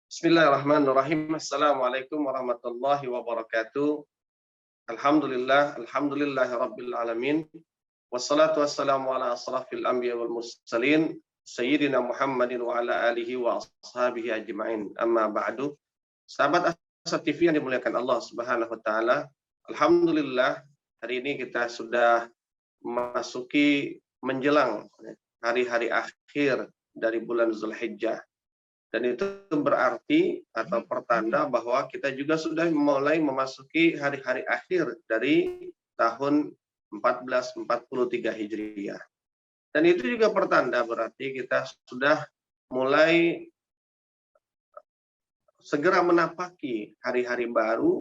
Bismillahirrahmanirrahim. Assalamualaikum warahmatullahi wabarakatuh. Alhamdulillahi rabbil alamin. Wassalatu wassalamu ala asrafil anbiya wal mursalin sayyidina Muhammadin wa ala alihi wa ashabihi ajma'in. Amma ba'du. Sahabat Asa TV yang dimuliakan Allah Subhanahu wa taala. Alhamdulillah, hari ini kita sudah memasuki menjelang hari-hari akhir dari bulan Zulhijjah. Dan itu berarti atau pertanda bahwa kita juga sudah mulai memasuki hari-hari akhir dari tahun 1443 Hijriah. Dan itu juga pertanda berarti kita sudah mulai segera menapaki hari-hari baru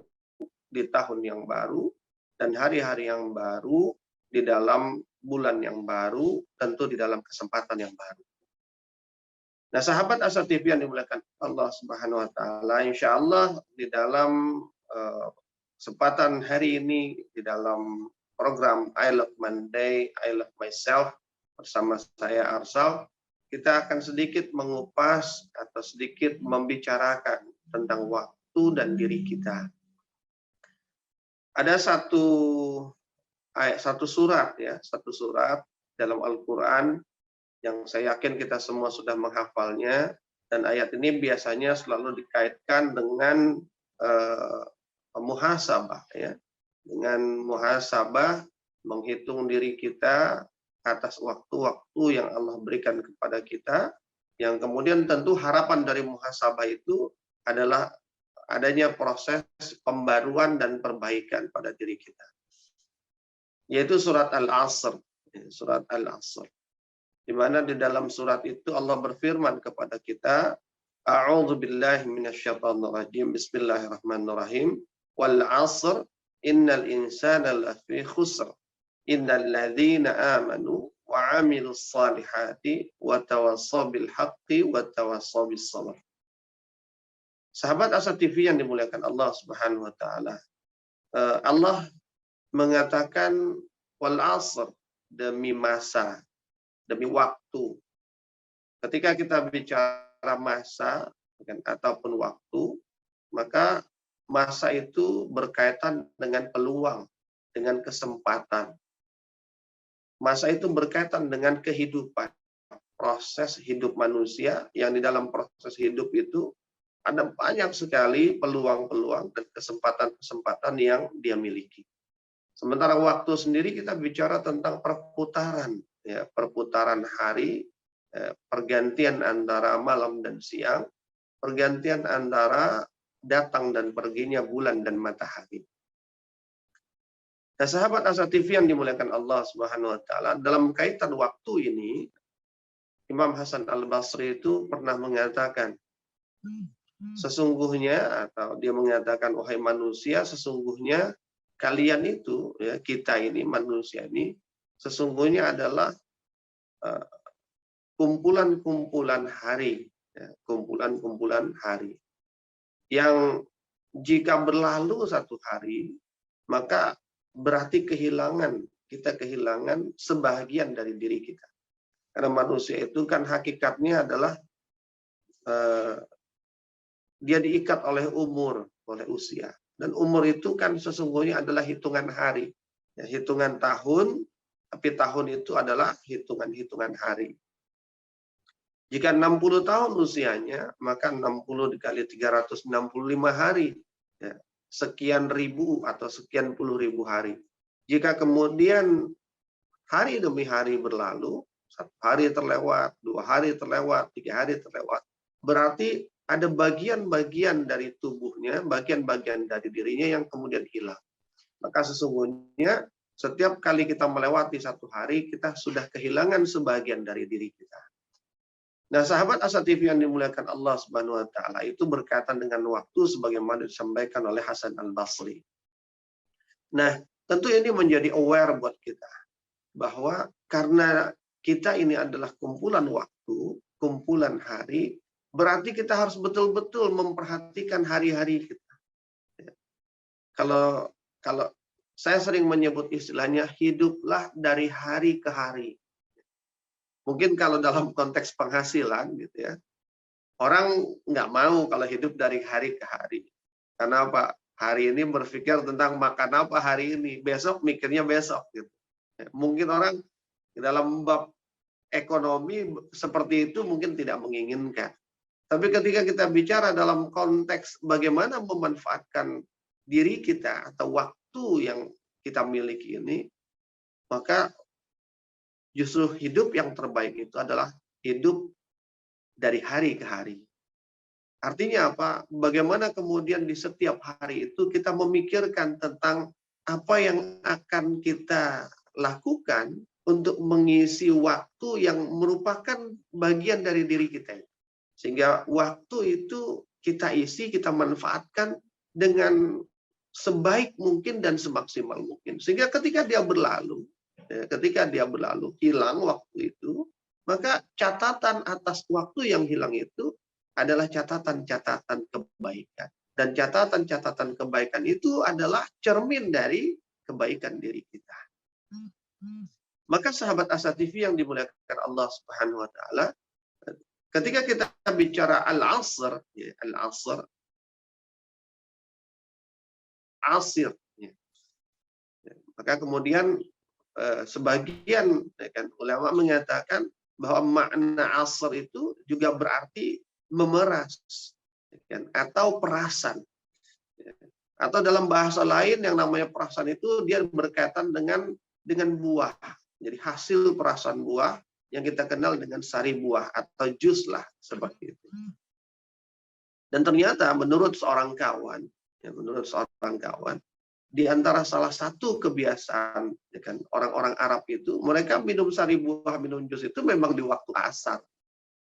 di tahun yang baru dan hari-hari yang baru di dalam bulan yang baru, tentu di dalam kesempatan yang baru. Nah, sahabat Asa TV yang dimuliakan Allah Subhanahu wa taala, insya Allah di dalam kesempatan hari ini di dalam program I Love Monday, I Love Myself bersama saya Arsal, kita akan sedikit mengupas atau sedikit membicarakan tentang waktu dan diri kita. Ada satu surat dalam Al-Quran yang saya yakin kita semua sudah menghafalnya, dan ayat ini biasanya selalu dikaitkan dengan muhasabah, ya, dengan muhasabah, menghitung diri kita atas waktu-waktu yang Allah berikan kepada kita, yang kemudian tentu harapan dari muhasabah itu adalah adanya proses pembaruan dan perbaikan pada diri kita, yaitu surat Al-Asr, surat Al-Asr. Di mana di dalam surat itu Allah berfirman kepada kita, A'udzu billahi minasyaitonir rajim. Bismillahirrahmanirrahim. Wal 'asr innal insana lafi khusr. Innal ladzina amanu wa 'amilus shalihati wa tawassaw bil haqqi wa tawassaw bis sabr. Sahabat Asa TV yang dimuliakan Allah Subhanahu wa taala. Allah mengatakan wal 'asr, demi masa, demi waktu. Ketika kita bicara masa ataupun waktu, maka masa itu berkaitan dengan peluang, dengan kesempatan. Masa itu berkaitan dengan kehidupan, proses hidup manusia, yang di dalam proses hidup itu ada banyak sekali peluang-peluang dan kesempatan-kesempatan yang dia miliki. Sementara waktu sendiri kita bicara tentang perputaran, ya, perputaran hari, pergantian antara malam dan siang, pergantian antara datang dan perginya bulan dan matahari. Nah, sahabat Asa TV yang dimuliakan Allah Subhanahu wa taala, dalam kaitan waktu ini, Imam Hasan Al-Basri itu pernah mengatakan, sesungguhnya, atau dia mengatakan, wahai manusia, sesungguhnya kalian itu, ya, kita ini manusia ini, sesungguhnya adalah kumpulan-kumpulan hari, ya, kumpulan-kumpulan hari yang jika berlalu satu hari, maka berarti kita kehilangan sebahagian dari diri kita. Karena manusia itu kan hakikatnya adalah dia diikat oleh umur, oleh usia. Dan umur itu kan sesungguhnya adalah hitungan hari, ya, hitungan tahun, tapi tahun itu adalah hitungan-hitungan hari. Jika 60 tahun usianya, maka 60 dikali 365 hari, ya, sekian ribu atau sekian puluh ribu hari. Jika kemudian hari demi hari berlalu, 1 hari terlewat, 2 hari terlewat, 3 hari terlewat, berarti ada bagian-bagian dari tubuhnya, bagian-bagian dari dirinya yang kemudian hilang. Maka sesungguhnya setiap kali kita melewati satu hari, kita sudah kehilangan sebagian dari diri kita. Nah, sahabat Asa TV yang dimuliakan Allah Subhanahu wa taala, itu berkaitan dengan waktu sebagaimana disampaikan oleh Hasan Al-Basri. Nah, tentu ini menjadi aware buat kita bahwa karena kita ini adalah kumpulan waktu, kumpulan hari, berarti kita harus betul-betul memperhatikan hari-hari kita. Kalau saya sering menyebut istilahnya, hiduplah dari hari ke hari. Mungkin kalau dalam konteks penghasilan, gitu ya, Orang nggak mau kalau hidup dari hari ke hari. Karena apa? Hari ini berpikir tentang makan apa hari ini, besok mikirnya besok gitu. Mungkin orang dalam bab ekonomi seperti itu mungkin tidak menginginkan. Tapi ketika kita bicara dalam konteks bagaimana memanfaatkan diri kita atau waktu yang kita miliki ini, maka justru hidup yang terbaik itu adalah hidup dari hari ke hari. Artinya apa? Bagaimana kemudian di setiap hari itu kita memikirkan tentang apa yang akan kita lakukan untuk mengisi waktu yang merupakan bagian dari diri kita. Sehingga waktu itu kita isi, kita manfaatkan dengan sebaik mungkin dan semaksimal mungkin. Sehingga ketika dia berlalu, hilang waktu itu, maka catatan atas waktu yang hilang itu adalah catatan-catatan kebaikan. Dan catatan-catatan kebaikan itu adalah cermin dari kebaikan diri kita. Maka sahabat Asa TV yang dimuliakan Allah Subhanahu wa taala, ketika kita bicara al-asr, al-asr, asir, maka kemudian sebagian ulama mengatakan bahwa makna asr itu juga berarti memeras atau perasan. Atau dalam bahasa lain yang namanya perasan itu dia berkaitan dengan buah. Jadi hasil perasan buah yang kita kenal dengan sari buah atau jus lah seperti itu. Dan ternyata menurut seorang kawan, di antara salah satu kebiasaan orang-orang Arab itu, mereka minum sari buah, minum jus itu memang di waktu asar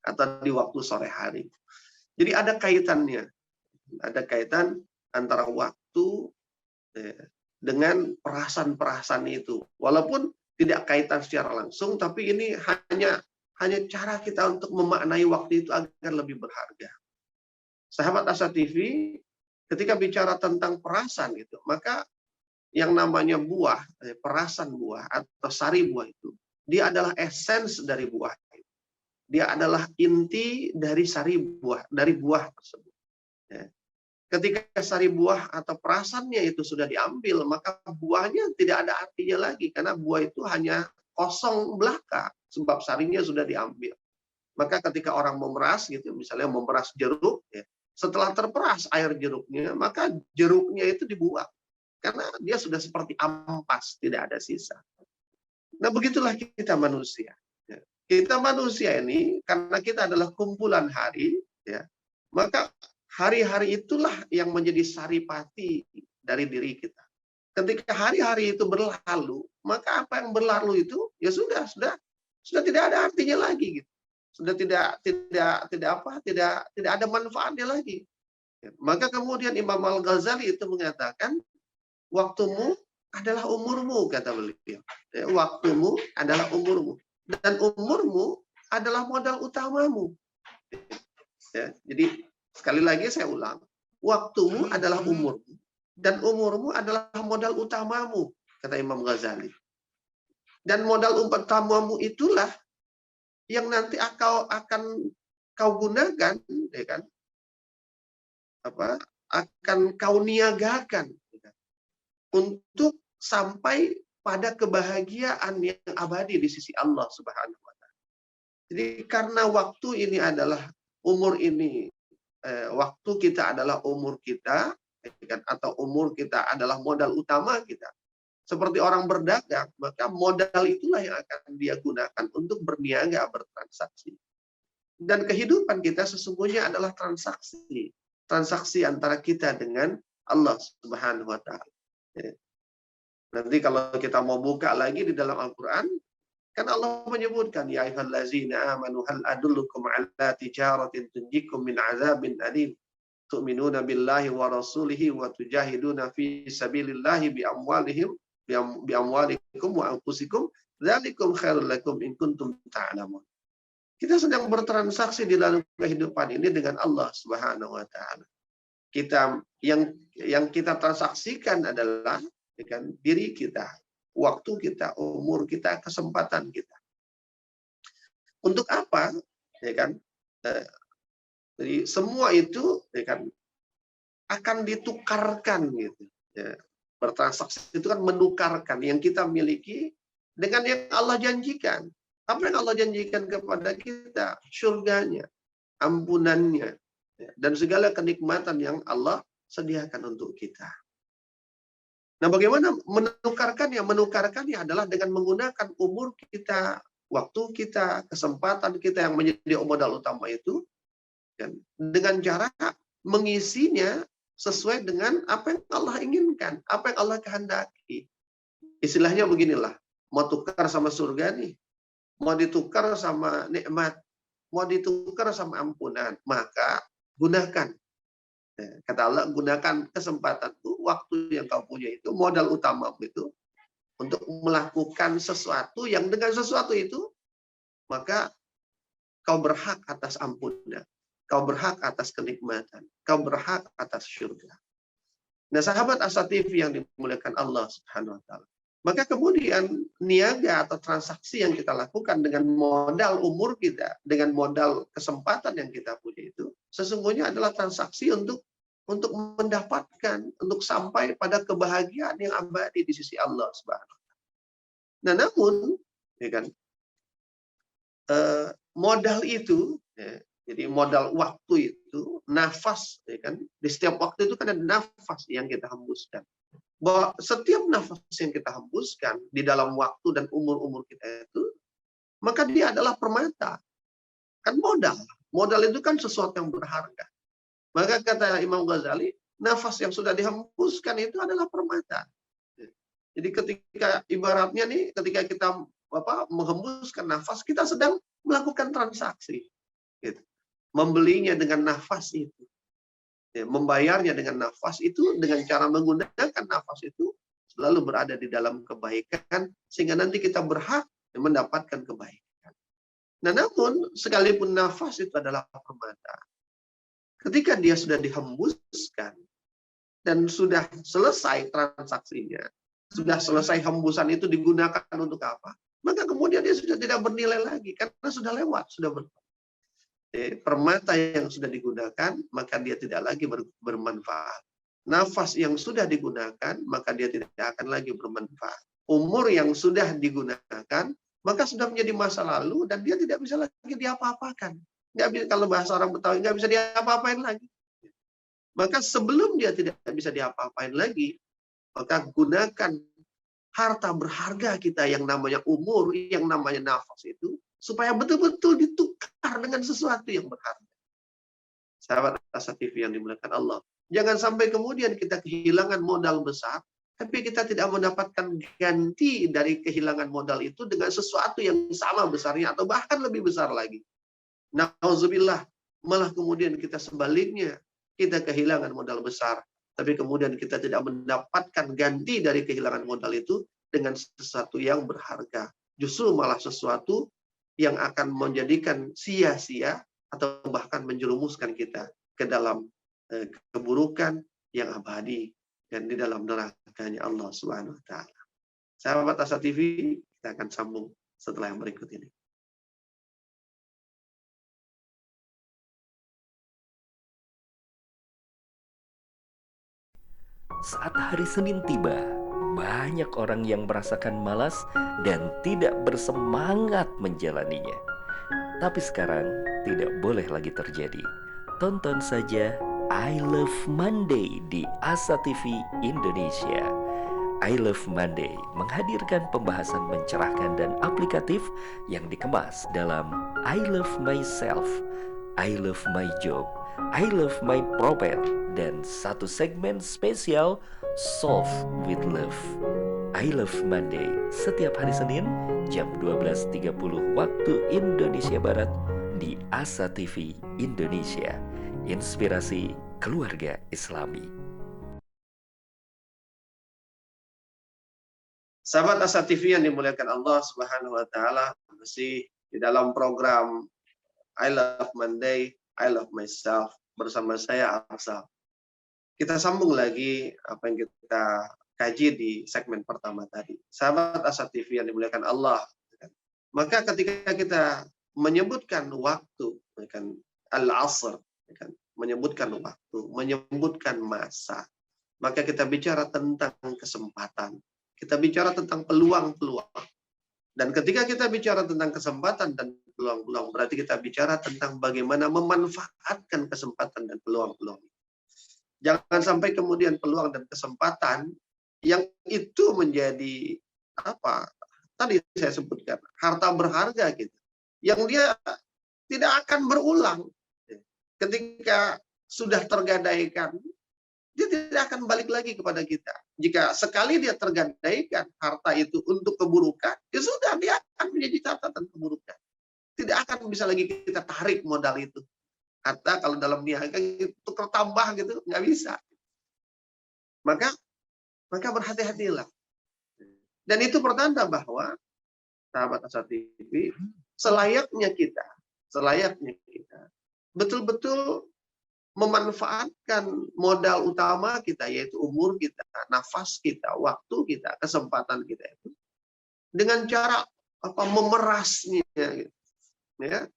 atau di waktu sore hari. Jadi ada kaitannya, ada kaitan antara waktu dengan perasan-perasan itu. Walaupun tidak kaitan secara langsung, tapi ini hanya cara kita untuk memaknai waktu itu agar lebih berharga. Sahabat Asa TV, ketika bicara tentang perasan itu, maka yang namanya buah, perasan buah atau sari buah itu, dia adalah esens dari buah. Dia adalah inti dari sari buah, dari buah tersebut. Ketika sari buah atau perasannya itu sudah diambil, maka buahnya tidak ada artinya lagi, karena buah itu hanya kosong belaka, sebab sarinya sudah diambil. Maka ketika orang memeras, gitu, misalnya memeras jeruk, setelah terperas air jeruknya, maka jeruknya itu dibuang, karena dia sudah seperti ampas, tidak ada sisa. Nah, begitulah kita manusia. Kita manusia ini, karena kita adalah kumpulan hari, maka hari-hari itulah yang menjadi saripati dari diri kita. Ketika hari-hari itu berlalu, maka apa yang berlalu itu ya sudah tidak ada artinya lagi, gitu. Sudah tidak ada manfaatnya lagi. Maka kemudian Imam Al-Ghazali itu mengatakan, waktumu adalah umurmu, kata beliau. Waktumu adalah umurmu, dan umurmu adalah modal utamamu. Jadi sekali lagi saya ulang, waktumu adalah umurmu, dan umurmu adalah modal utamamu, kata Imam Ghazali. Dan modal utamamu itulah yang nanti akan kau gunakan, akan kau niagakan untuk sampai pada kebahagiaan yang abadi di sisi Allah Subhanahu wa taala. Jadi karena waktu ini adalah umur ini, waktu kita adalah umur kita, atau umur kita adalah modal utama kita. Seperti orang berdagang, maka modal itulah yang akan dia gunakan untuk berniaga, bertransaksi. Dan kehidupan kita sesungguhnya adalah transaksi antara kita dengan Allah Subhanahu wa taala. Nanti kalau kita mau buka lagi di dalam Al-Qur'an, kan Allah menyebutkan, ya ayyuhallazina amanu hal adullukum ala tijaratin tunjikum min azabin alim tu'minuna billahi wa rasulihi wa tujahiduna fi sabilillahi bi amwalikum wa anfusikum dzalikum khairul lakum in kuntum ta'lamun. Kita sedang bertransaksi di dalam kehidupan ini dengan Allah Subhanahu wa taala. Kita yang kita transaksikan adalah diri kita, waktu kita, umur kita, kesempatan kita. Untuk apa? Jadi semua itu ya kan akan ditukarkan gitu. Ya. Bertransaksi itu kan menukarkan yang kita miliki dengan yang Allah janjikan. Apa yang Allah janjikan kepada kita? Surganya, ampunannya, ya, dan segala kenikmatan yang Allah sediakan untuk kita. Nah, bagaimana menukarkannya? Menukarkannya adalah dengan menggunakan umur kita, waktu kita, kesempatan kita yang menjadi modal utama itu, dan dengan cara mengisinya sesuai dengan apa yang Allah inginkan, apa yang Allah kehendaki. Istilahnya beginilah, mau tukar sama surga nih, mau ditukar sama nikmat, mau ditukar sama ampunan, maka gunakan. Kata Allah, gunakan kesempatan itu, waktu yang kau punya itu, modal utama itu, untuk melakukan sesuatu yang dengan sesuatu itu, maka kau berhak atas ampunan. Kau berhak atas kenikmatan. Kau berhak atas surga. Nah, sahabat Asa TV yang dimuliakan Allah Subhanahu wa taala. Maka kemudian niaga atau transaksi yang kita lakukan dengan modal umur kita, dengan modal kesempatan yang kita punya itu, sesungguhnya adalah transaksi untuk mendapatkan, untuk sampai pada kebahagiaan yang abadi di sisi Allah Subhanahu wa taala. Nah, namun ya kan, modal itu ya, jadi modal waktu itu, nafas, ya kan? Di setiap waktu itu kan ada nafas yang kita hembuskan. Bahwa setiap nafas yang kita hembuskan di dalam waktu dan umur-umur kita itu, maka dia adalah permata. Kan modal. Modal itu kan sesuatu yang berharga. Maka kata Imam Ghazali, nafas yang sudah dihembuskan itu adalah permata. Jadi ketika ibaratnya nih, ketika kita menghembuskan nafas, kita sedang melakukan transaksi. Gitu. Membelinya dengan nafas itu, ya, membayarnya dengan nafas itu, dengan cara menggunakan nafas itu selalu berada di dalam kebaikan sehingga nanti kita berhak mendapatkan kebaikan. Nah, namun sekalipun nafas itu adalah permata, ketika dia sudah dihembuskan dan sudah selesai transaksinya, sudah selesai hembusan itu digunakan untuk apa? Maka kemudian dia sudah tidak bernilai lagi karena sudah lewat, sudah berlalu. Permata yang sudah digunakan, maka dia tidak lagi bermanfaat. Nafas yang sudah digunakan, maka dia tidak akan lagi bermanfaat. Umur yang sudah digunakan, maka sudah menjadi masa lalu dan dia tidak bisa lagi diapa-apakan. Nggak bisa, kalau bahasa orang Betawi, nggak bisa diapa-apain lagi. Maka sebelum dia tidak bisa diapa-apain lagi, maka gunakan harta berharga kita yang namanya umur, yang namanya nafas itu, supaya betul-betul ditukar dengan sesuatu yang berharga. Sahabat Asa TV yang dimuliakan Allah. Jangan sampai kemudian kita kehilangan modal besar, tapi kita tidak mendapatkan ganti dari kehilangan modal itu dengan sesuatu yang sama besarnya, atau bahkan lebih besar lagi. Nauzubillah, malah kemudian kita sebaliknya, kita kehilangan modal besar, tapi kemudian kita tidak mendapatkan ganti dari kehilangan modal itu dengan sesuatu yang berharga. Justru malah sesuatu yang akan menjadikan sia-sia atau bahkan menjerumuskan kita ke dalam keburukan yang abadi dan di dalam nerakanya Allah Subhanahu wa taala. Sahabat Asa TV, kita akan sambung setelah yang berikut ini. Saat hari Senin tiba, banyak orang yang merasakan malas dan tidak bersemangat menjalaninya. Tapi sekarang tidak boleh lagi terjadi. Tonton saja I Love Monday di Asa TV Indonesia. I Love Monday menghadirkan pembahasan mencerahkan dan aplikatif yang dikemas dalam I Love Myself, I Love My Job, I Love My Prophet, dan satu segmen spesial Solve with Love. I Love Monday setiap hari Senin jam 12.30 waktu Indonesia Barat di Asa TV Indonesia. Inspirasi keluarga Islami. Sahabat Asa TV yang dimuliakan Allah Subhanahu wa taala, masih di dalam program I Love Monday, I Love Myself bersama saya Arsal. Kita sambung lagi apa yang kita kaji di segmen pertama tadi. Sahabat Asa TV yang dimuliakan Allah, maka ketika kita menyebutkan waktu, kan al-asr, ya kan? Menyebutkan waktu, menyebutkan masa. Maka kita bicara tentang kesempatan. Kita bicara tentang peluang-peluang. Dan ketika kita bicara tentang kesempatan dan peluang-peluang, berarti kita bicara tentang bagaimana memanfaatkan kesempatan dan peluang-peluang. Jangan sampai kemudian peluang dan kesempatan yang itu menjadi apa? Tadi saya sebutkan, harta berharga gitu. Yang dia tidak akan berulang. Ketika sudah tergadaikan, dia tidak akan balik lagi kepada kita. Jika sekali dia tergadaikan harta itu untuk keburukan, ya sudah, dia akan menjadi catatan keburukan. Tidak akan bisa lagi kita tarik modal itu. Kata kalau dalam niaga itu tukar tambah gitu, nggak bisa. Maka berhati-hatilah. Dan itu pertanda bahwa sahabat Asa TV, selayaknya kita betul-betul memanfaatkan modal utama kita, yaitu umur kita, nafas kita, waktu kita, kesempatan kita itu dengan cara memerasnya, gitu. Ya,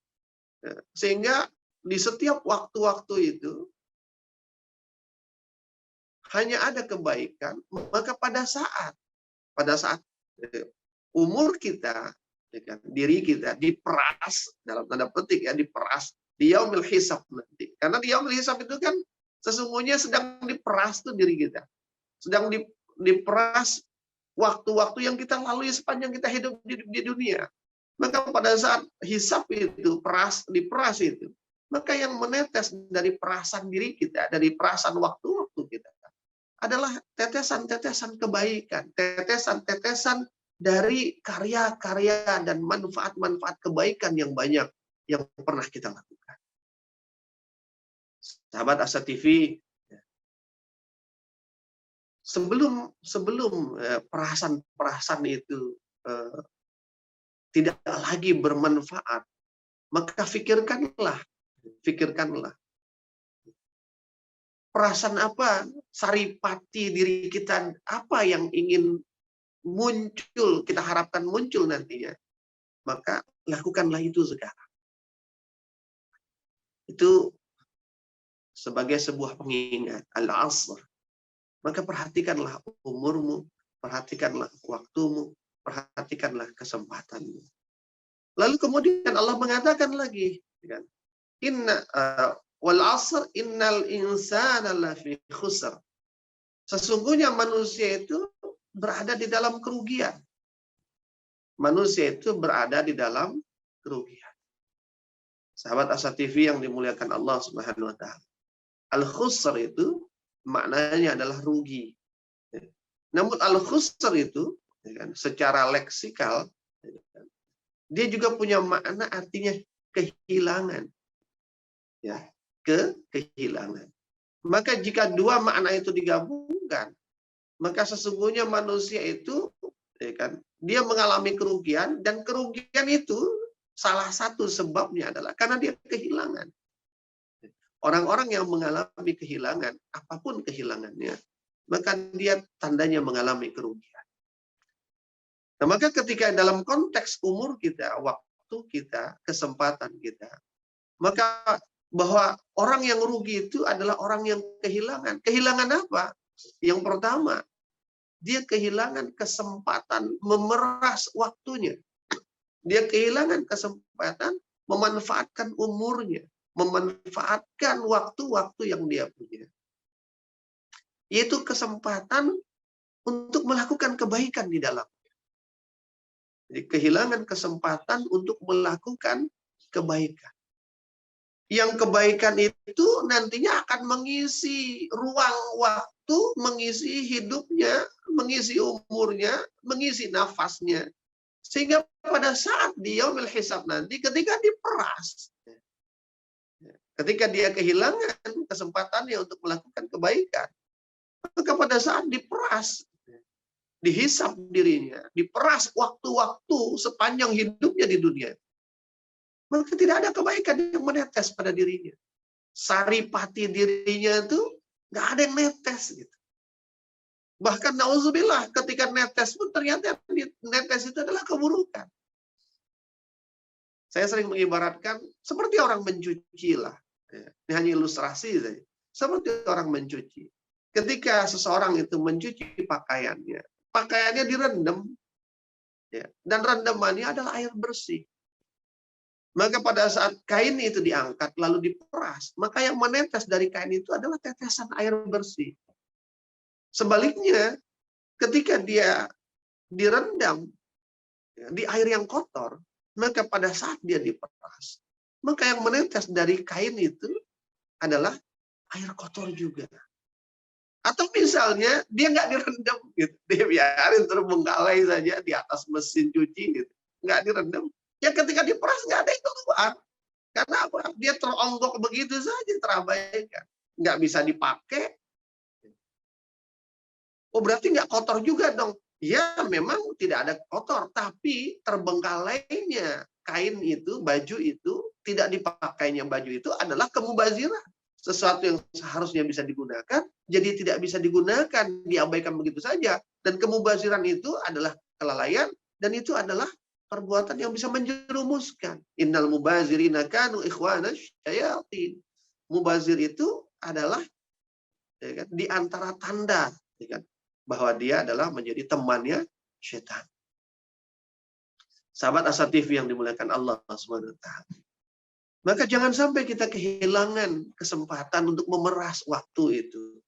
sehingga di setiap waktu-waktu itu hanya ada kebaikan. Maka pada saat umur kita, ya kan, diri kita diperas, dalam tanda petik ya, diperas di yaumil hisab nanti. Karena di yaumil hisab itu kan sesungguhnya sedang diperas tuh diri kita. Sedang diperas waktu-waktu yang kita lalui sepanjang kita hidup di dunia. Maka pada saat hisab itu, diperas itu, maka yang menetes dari perasan diri kita, dari perasan waktu-waktu kita, adalah tetesan-tetesan kebaikan, tetesan-tetesan dari karya-karya dan manfaat-manfaat kebaikan yang banyak yang pernah kita lakukan. Sahabat Asa TV, sebelum perasan itu tidak lagi bermanfaat, maka pikirkanlah perasaan apa, saripati diri kita, apa yang ingin muncul, kita harapkan muncul nantinya. Maka lakukanlah itu sekarang. Itu sebagai sebuah pengingat, al-asr. Maka perhatikanlah umurmu, perhatikanlah waktumu, perhatikanlah kesempatanmu. Lalu kemudian Allah mengatakan lagi, kan? Wal asr innal insana lafi khusr. Sesungguhnya manusia itu berada di dalam kerugian. Manusia itu berada di dalam kerugian. Sahabat Asa TV yang dimuliakan Allah Subhanahu wa taala. Al-khusr itu maknanya adalah rugi. Namun al-khusr itu secara leksikal dia juga punya makna artinya kehilangan. Ya, kehilangan. Maka jika dua makna itu digabungkan, maka sesungguhnya manusia itu dia mengalami kerugian, dan kerugian itu salah satu sebabnya adalah karena dia kehilangan. Orang-orang yang mengalami kehilangan, apapun kehilangannya, maka dia tandanya mengalami kerugian. Nah, maka ketika dalam konteks umur kita, waktu kita, kesempatan kita, maka bahwa orang yang rugi itu adalah orang yang kehilangan. Kehilangan apa? Yang pertama, dia kehilangan kesempatan memeras waktunya. Dia kehilangan kesempatan memanfaatkan umurnya, memanfaatkan waktu-waktu yang dia punya. Yaitu kesempatan untuk melakukan kebaikan di dalamnya. Jadi kehilangan kesempatan untuk melakukan kebaikan. Yang kebaikan itu nantinya akan mengisi ruang waktu, mengisi hidupnya, mengisi umurnya, mengisi nafasnya. Sehingga pada saat di yaumil hisab nanti, ketika diperas, ketika dia kehilangan kesempatannya untuk melakukan kebaikan, maka pada saat diperas, dihisab dirinya, diperas waktu-waktu sepanjang hidupnya di dunia, maka tidak ada kebaikan yang menetes pada dirinya. Saripati dirinya itu nggak ada yang netes gitu. Bahkan nauzubillah, ketika netes pun ternyata netes itu adalah keburukan. Saya sering mengibaratkan seperti orang mencuci lah. Ya, ini hanya ilustrasi saja. Seperti orang mencuci. Ketika seseorang itu mencuci pakaiannya, pakaiannya direndam, ya, dan rendamannya adalah air bersih. Maka pada saat kain itu diangkat lalu diperas, maka yang menetes dari kain itu adalah tetesan air bersih. Sebaliknya, ketika dia direndam ya, di air yang kotor, maka pada saat dia diperas, maka yang menetes dari kain itu adalah air kotor juga. Atau misalnya dia nggak direndam, gitu. Dia biarin terbengkalai saja di atas mesin cuci, gitu. Nggak direndam. Ya ketika diperas nggak ada yang keluar. Karena apa? Dia teronggok begitu saja, terabaikan. Nggak bisa dipakai. Oh berarti nggak kotor juga dong. Ya memang tidak ada kotor, tapi terbengkalainya kain itu, baju itu, tidak dipakainya baju itu adalah kemubaziran. Sesuatu yang seharusnya bisa digunakan, jadi tidak bisa digunakan, diabaikan begitu saja. Dan kemubaziran itu adalah kelalaian, dan itu adalah perbuatan yang bisa menjerumuskan. Innal mubazirina kanu ikhwana syayatin. Mubazir itu adalah ya kan, di antara tanda ya kan, bahwa dia adalah menjadi temannya setan. Sahabat Asa TV yang dimuliakan Allah SWT. Maka jangan sampai kita kehilangan kesempatan untuk memeras waktu itu.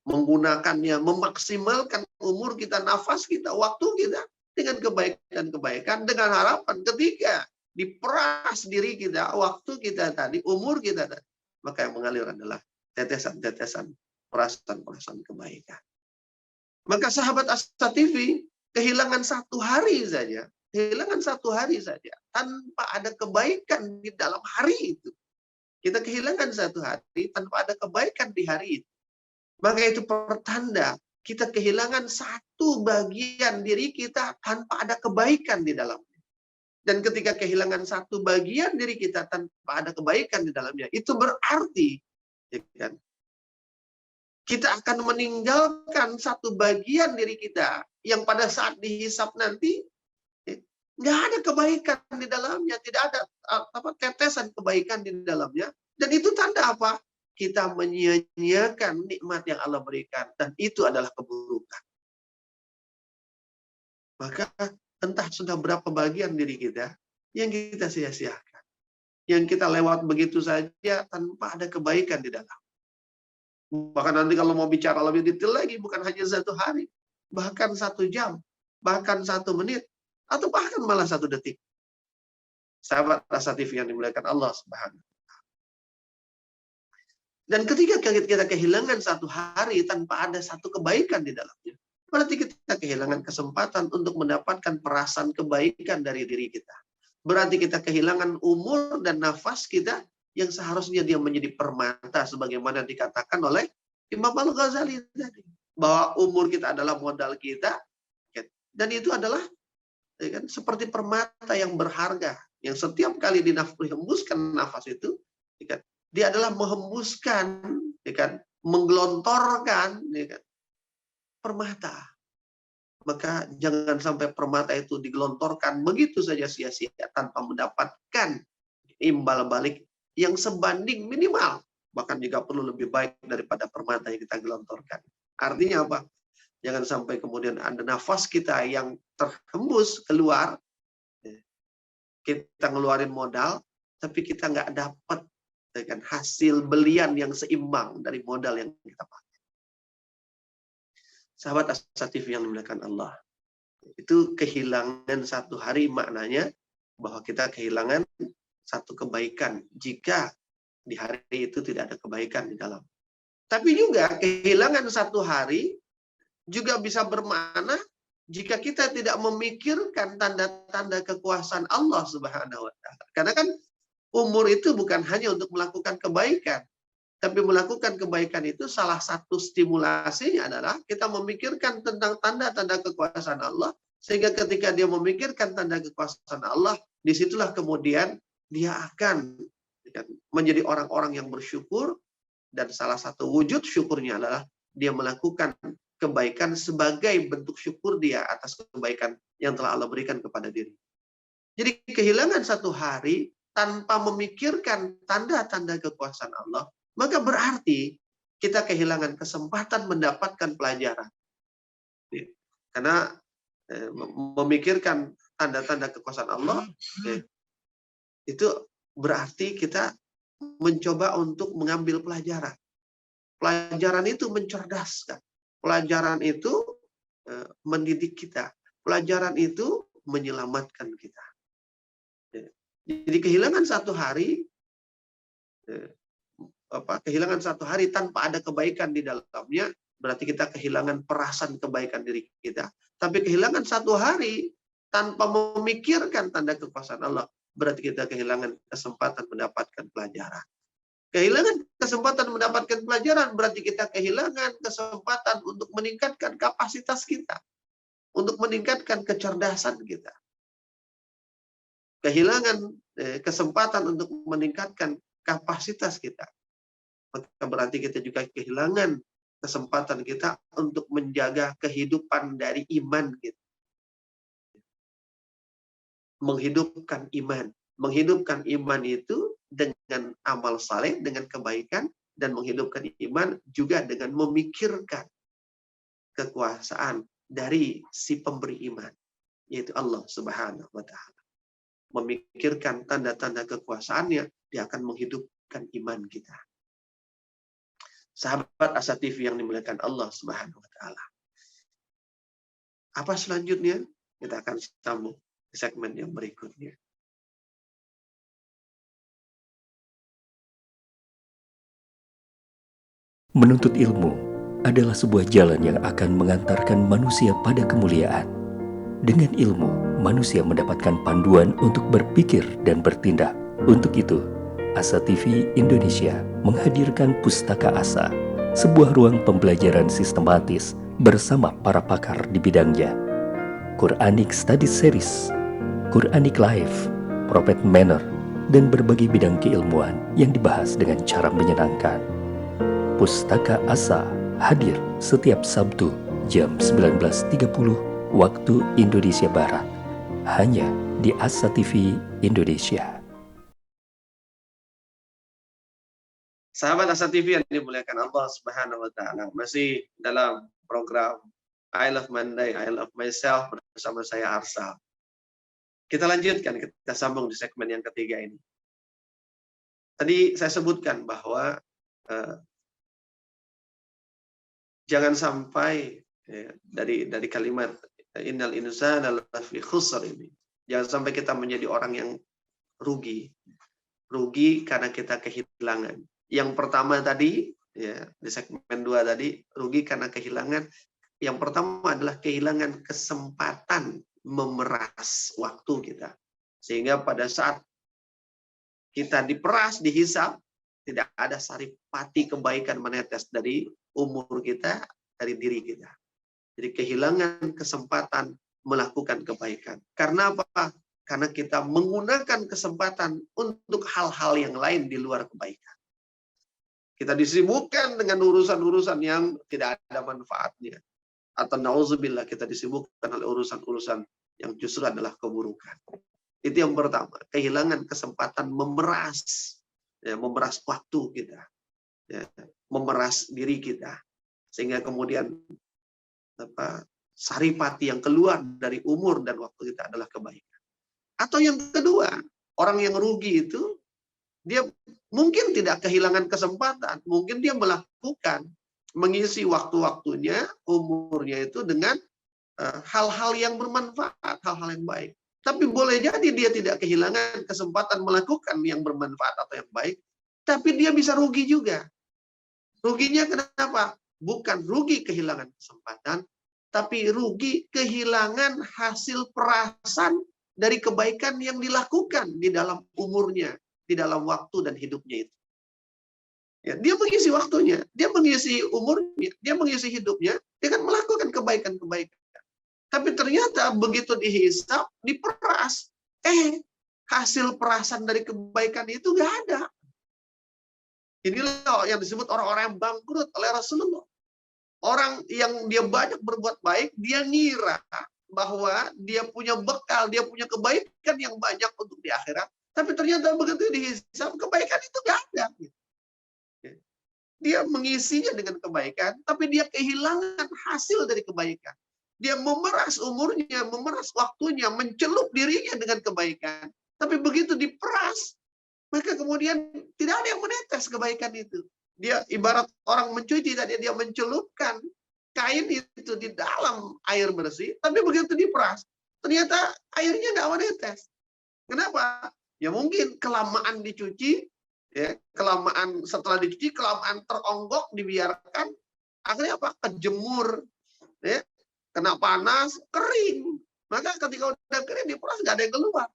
Menggunakannya, memaksimalkan umur kita, nafas kita, waktu kita dengan kebaikan-kebaikan, dengan harapan ketika diperas diri kita, waktu kita tadi, umur kita tadi, maka yang mengalir adalah tetesan-tetesan perasan-perasan kebaikan. Maka sahabat Asa TV kehilangan satu hari saja, tanpa ada kebaikan di dalam hari itu. Kita kehilangan satu hari tanpa ada kebaikan di hari itu. Maka itu pertanda kita kehilangan satu bagian diri kita tanpa ada kebaikan di dalamnya. Dan ketika kehilangan satu bagian diri kita tanpa ada kebaikan di dalamnya, itu berarti ya kan, kita akan meninggalkan satu bagian diri kita yang pada saat dihisap nanti nggak ada kebaikan di dalamnya, tidak ada tetesan kebaikan di dalamnya. Dan itu tanda apa? Kita menyia-nyiakan nikmat yang Allah berikan, dan itu adalah keburukan. Maka entah sudah berapa bagian diri kita yang kita sia-siakan, yang kita lewat begitu saja tanpa ada kebaikan di dalam. Bahkan nanti kalau mau bicara lebih detail lagi, bukan hanya satu hari, bahkan 1 jam, bahkan 1 menit, atau bahkan malah 1 detik. Sahabat Asa TV yang dimuliakan Allah Subhanahu. Dan ketika kita kehilangan 1 hari tanpa ada satu kebaikan di dalamnya, berarti kita kehilangan kesempatan untuk mendapatkan perasaan kebaikan dari diri kita. Berarti kita kehilangan umur dan nafas kita yang seharusnya dia menjadi permata, sebagaimana dikatakan oleh Imam Al-Ghazali tadi. Bahwa umur kita adalah modal kita, dan itu adalah ya kan, seperti permata yang berharga, yang setiap kali dihembuskan nafas itu, ya kan, dia adalah menghembuskan, ya kan, menggelontorkan ya kan, permata. Maka jangan sampai permata itu digelontorkan begitu saja sia-sia tanpa mendapatkan imbal balik yang sebanding minimal, bahkan jika perlu lebih baik daripada permata yang kita gelontorkan. Artinya apa? Jangan sampai kemudian ada nafas kita yang terhembus keluar, kita ngeluarin modal, tapi kita nggak dapat kan, hasil belian yang seimbang dari modal yang kita pakai. Sahabat Asa TV yang dimuliakan Allah, itu kehilangan 1 hari maknanya bahwa kita kehilangan satu kebaikan jika di hari itu tidak ada kebaikan di dalam. Tapi juga kehilangan 1 hari juga bisa bermakna jika kita tidak memikirkan tanda-tanda kekuasaan Allah Subhanahu wa Ta'ala. Karena kan umur itu bukan hanya untuk melakukan kebaikan, tapi melakukan kebaikan itu salah satu stimulasinya adalah kita memikirkan tentang tanda-tanda kekuasaan Allah, sehingga ketika dia memikirkan tanda kekuasaan Allah, disitulah kemudian dia akan menjadi orang-orang yang bersyukur, dan salah satu wujud syukurnya adalah dia melakukan kebaikan sebagai bentuk syukur dia atas kebaikan yang telah Allah berikan kepada diri. Jadi kehilangan 1 hari tanpa memikirkan tanda-tanda kekuasaan Allah, maka berarti kita kehilangan kesempatan mendapatkan pelajaran. Karena memikirkan tanda-tanda kekuasaan Allah, itu berarti kita mencoba untuk mengambil pelajaran. Pelajaran itu mencerdaskan. Pelajaran itu mendidik kita. Pelajaran itu menyelamatkan kita. Jadi kehilangan satu hari, kehilangan satu hari tanpa ada kebaikan di dalamnya, berarti kita kehilangan perasan kebaikan diri kita. Tapi kehilangan satu hari tanpa memikirkan tanda kekuasaan Allah, berarti kita kehilangan kesempatan mendapatkan pelajaran. Kehilangan kesempatan mendapatkan pelajaran berarti kita kehilangan kesempatan untuk meningkatkan kapasitas kita, untuk meningkatkan kecerdasan kita. Kehilangan kesempatan untuk meningkatkan kapasitas kita, maka berarti kita juga kehilangan kesempatan kita untuk menjaga kehidupan dari iman kita. Menghidupkan iman. Menghidupkan iman itu dengan amal saleh, dengan kebaikan, dan menghidupkan iman juga dengan memikirkan kekuasaan dari si pemberi iman, yaitu Allah Subhanahu wa Ta'ala. Memikirkan tanda-tanda kekuasaannya, dia akan menghidupkan iman kita. Sahabat Asa TV yang dimuliakan Allah Subhanahu wa Ta'ala. Apa selanjutnya? Kita akan sambung di segmen yang berikutnya. Menuntut ilmu adalah sebuah jalan yang akan mengantarkan manusia pada kemuliaan. Dengan ilmu, manusia mendapatkan panduan untuk berpikir dan bertindak. Untuk itu, Asa TV Indonesia menghadirkan Pustaka Asa, sebuah ruang pembelajaran sistematis bersama para pakar di bidangnya. Quranic Study Series, Quranic Life, Prophet Manner, dan berbagai bidang keilmuan yang dibahas dengan cara menyenangkan. Pustaka Asa hadir setiap Sabtu jam 19.30 waktu Indonesia Barat, hanya di Asa TV Indonesia. Sahabat Asa TV yang dimuliakan Allah Subhanahu wa Ta'ala, masih dalam program I Love Monday, I Love Myself bersama saya Arsal. Kita lanjutkan, kita sambung di segmen yang ketiga ini. Tadi saya sebutkan bahwa jangan sampai dari kalimat innal insana lafi khusr ini, jangan sampai kita menjadi orang yang rugi karena kita kehilangan. Yang pertama tadi, ya, di segmen 2 tadi, rugi karena kehilangan. Yang pertama adalah kehilangan kesempatan memeras waktu kita. Sehingga pada saat kita diperas, dihisap, tidak ada saripati kebaikan menetes dari umur kita, dari diri kita. Jadi kehilangan kesempatan melakukan kebaikan. Karena apa? Karena kita menggunakan kesempatan untuk hal-hal yang lain di luar kebaikan. Kita disibukkan dengan urusan-urusan yang tidak ada manfaatnya. Atau na'udzubillah, kita disibukkan oleh urusan-urusan yang justru adalah keburukan. Itu yang pertama, kehilangan kesempatan memeras. Ya, memeras waktu kita. Ya, memeras diri kita. Sehingga kemudian saripati yang keluar dari umur dan waktu kita adalah kebaikan. Atau yang kedua, orang yang rugi itu, dia mungkin tidak kehilangan kesempatan, mungkin dia melakukan, mengisi waktu-waktunya, umurnya itu dengan hal-hal yang bermanfaat, hal-hal yang baik. Tapi boleh jadi dia tidak kehilangan kesempatan melakukan yang bermanfaat atau yang baik, tapi dia bisa rugi juga. Ruginya kenapa? Bukan rugi kehilangan kesempatan, tapi rugi kehilangan hasil perasan dari kebaikan yang dilakukan di dalam umurnya, di dalam waktu dan hidupnya itu. Ya, dia mengisi waktunya, dia mengisi umurnya, dia mengisi hidupnya dengan melakukan kebaikan-kebaikan. Tapi ternyata begitu dihisap, diperas, hasil perasan dari kebaikan itu nggak ada. Inilah yang disebut orang-orang yang bangkrut oleh Rasulullah. Orang yang dia banyak berbuat baik, dia ngira bahwa dia punya bekal, dia punya kebaikan yang banyak untuk di akhirat. Tapi ternyata begitu dihisap, kebaikan itu nggak ada. Dia mengisinya dengan kebaikan, tapi dia kehilangan hasil dari kebaikan. Dia memeras umurnya, memeras waktunya, mencelup dirinya dengan kebaikan. Tapi begitu diperas, maka kemudian tidak ada yang menetes kebaikan itu. Dia ibarat orang mencuci, dia mencelupkan kain itu di dalam air bersih, tapi begitu diperas, ternyata airnya nggak menetes. Kenapa? Ya mungkin kelamaan dicuci, ya, kelamaan setelah dicuci, kelamaan teronggok, dibiarkan, akhirnya apa? Kejemur, ya, kena panas, kering. Maka ketika udah kering, diperas nggak ada yang keluar.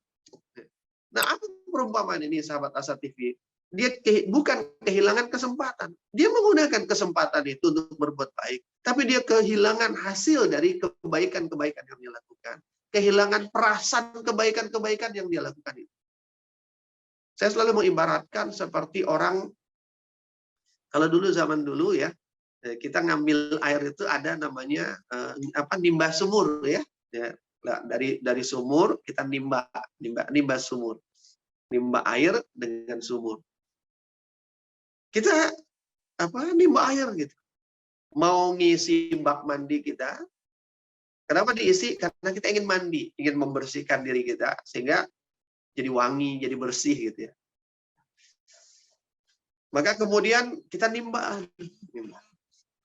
Nah, apa perumpamaan ini, sahabat Asa TV? Dia bukan kehilangan kesempatan. Dia menggunakan kesempatan itu untuk berbuat baik. Tapi dia kehilangan hasil dari kebaikan-kebaikan yang dia lakukan. Kehilangan perasaan kebaikan-kebaikan yang dia lakukan itu. Saya selalu mengibaratkan seperti orang, kalau dulu zaman dulu ya, kita ngambil air itu ada namanya nimba sumur ya. Dari sumur kita nimba sumur. Nimba air dengan sumur. Kita nimba air gitu. Mau ngisi bak mandi kita. Kenapa diisi? Karena kita ingin mandi, ingin membersihkan diri kita sehingga jadi wangi, jadi bersih gitu ya. Maka kemudian kita nimba.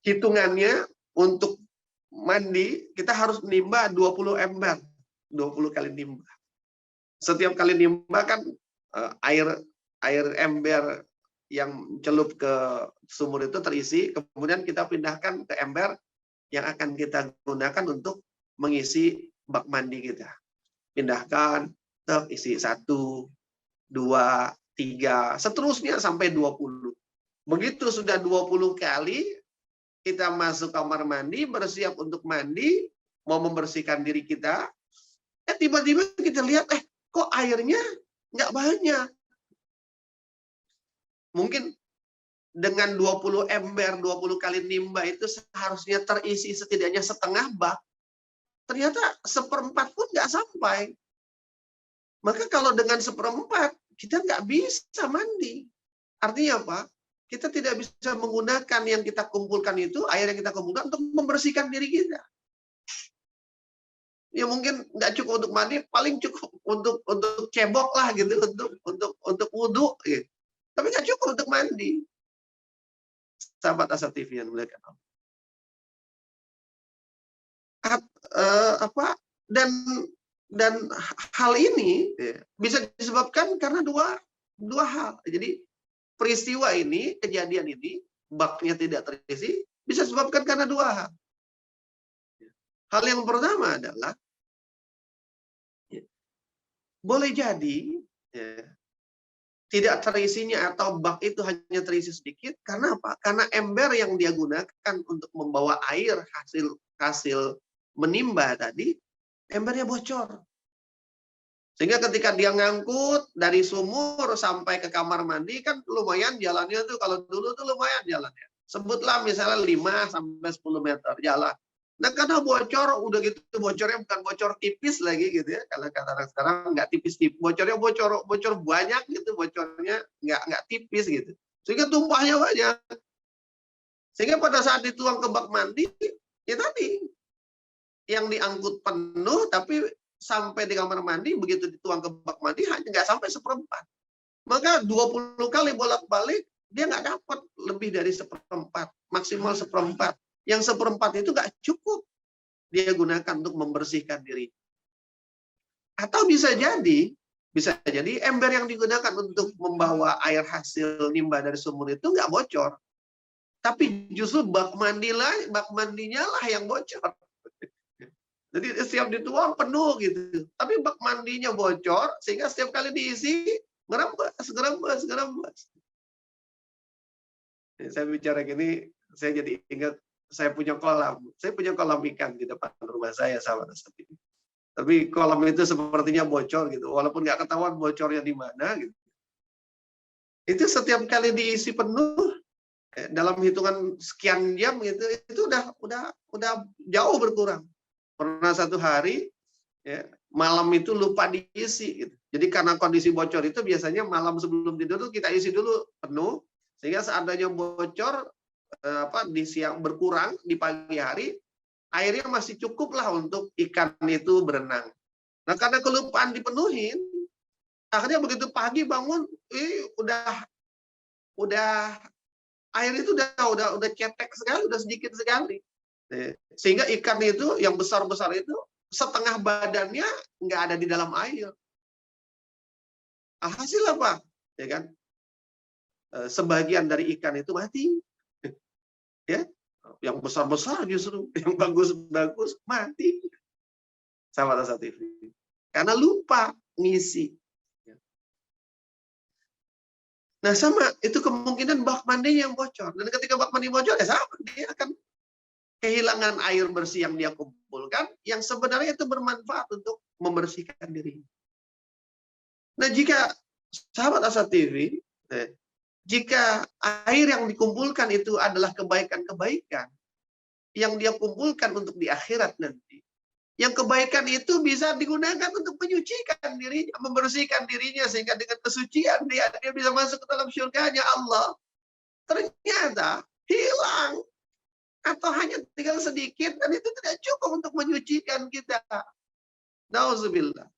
Hitungannya untuk mandi kita harus nimba 20 ember, 20 kali nimba. Setiap kali nimba kan air ember yang celup ke sumur itu terisi, kemudian kita pindahkan ke ember yang akan kita gunakan untuk mengisi bak mandi kita. Pindahkan, isi 1, 2, 3, seterusnya sampai 20. Begitu sudah 20 kali, kita masuk kamar mandi, bersiap untuk mandi, mau membersihkan diri kita, tiba-tiba kita lihat, kok airnya nggak banyak. Mungkin dengan 20 ember, 20 kali nimba itu seharusnya terisi setidaknya setengah bak. Ternyata 1/4 pun nggak sampai. Maka kalau dengan 1/4, kita nggak bisa mandi. Artinya apa? Kita tidak bisa menggunakan yang kita kumpulkan itu, air yang kita kumpulkan untuk membersihkan diri kita. Ya mungkin nggak cukup untuk mandi, paling cukup untuk cebok lah gitu, untuk wudhu. Gitu. Tapi nggak cukup untuk mandi. Sahabat Asa TV yang mulia Allah. Dan hal ini bisa disebabkan karena dua hal. Jadi peristiwa ini, kejadian ini, baknya tidak terisi, bisa disebabkan karena 2 hal. Hal yang pertama adalah, boleh jadi tidak terisinya atau bak itu hanya terisi sedikit, karena apa? Karena ember yang dia gunakan untuk membawa air hasil menimba tadi, embernya bocor. Sehingga ketika dia ngangkut dari sumur sampai ke kamar mandi kan lumayan jalannya tuh, kalau dulu tuh lumayan jalannya. Sebutlah misalnya 5 sampai 10 meter jalan. Nah karena bocor, udah gitu bocornya bukan bocor tipis lagi gitu ya. Kalau kata orang sekarang nggak tipis-tipis, bocornya bocor banyak gitu, bocornya nggak tipis gitu. Sehingga tumpahnya banyak. Sehingga pada saat dituang ke bak mandi, ya tadi yang diangkut penuh, tapi sampai di kamar mandi, begitu dituang ke bak mandi, hanya nggak sampai 1/4. Maka 20 kali bolak-balik, dia nggak dapat lebih dari 1/4, maksimal 1/4. Yang 1/4 itu nggak cukup dia gunakan untuk membersihkan diri. Atau bisa jadi ember yang digunakan untuk membawa air hasil nimba dari sumur itu nggak bocor. Tapi justru bak mandinya lah yang bocor. Jadi setiap dituang penuh gitu. Tapi bak mandinya bocor, sehingga setiap kali diisi, ngerembes. Saya bicara gini, saya jadi ingat, saya punya kolam ikan di depan rumah saya, sahabat Asa TV. Tapi kolam itu sepertinya bocor gitu, walaupun nggak ketahuan bocornya di mana gitu. Itu setiap kali diisi penuh, dalam hitungan sekian jam gitu, itu udah jauh berkurang. Pernah satu hari, ya, malam itu lupa diisi gitu. Jadi karena kondisi bocor itu biasanya malam sebelum tidur tuh kita isi dulu penuh, sehingga seandainya bocor di siang berkurang di pagi hari, airnya masih cukup lah untuk ikan itu berenang. Nah karena kelupaan dipenuhin, akhirnya begitu pagi bangun, udah air itu udah cetek sekali, udah sedikit sekali. Sehingga ikan itu yang besar-besar itu setengah badannya nggak ada di dalam air. Alhasil apa? Ya kan? Sebagian dari ikan itu mati. Ya, yang besar-besar justru, yang bagus-bagus mati. Sahabat Asa TV. Karena lupa ngisi. Nah sama, itu kemungkinan bak mandi yang bocor. Dan ketika bak mandi bocor, ya sama, dia akan kehilangan air bersih yang dia kumpulkan, yang sebenarnya itu bermanfaat untuk membersihkan diri. Nah jika, sahabat Asa TV, jika air yang dikumpulkan itu adalah kebaikan-kebaikan, yang dia kumpulkan untuk di akhirat nanti, yang kebaikan itu bisa digunakan untuk menyucikan dirinya, membersihkan dirinya, sehingga dengan kesucian dia bisa masuk ke dalam syurganya Allah. Ternyata hilang, atau hanya tinggal sedikit, dan itu tidak cukup untuk menyucikan kita. Nauzubillah.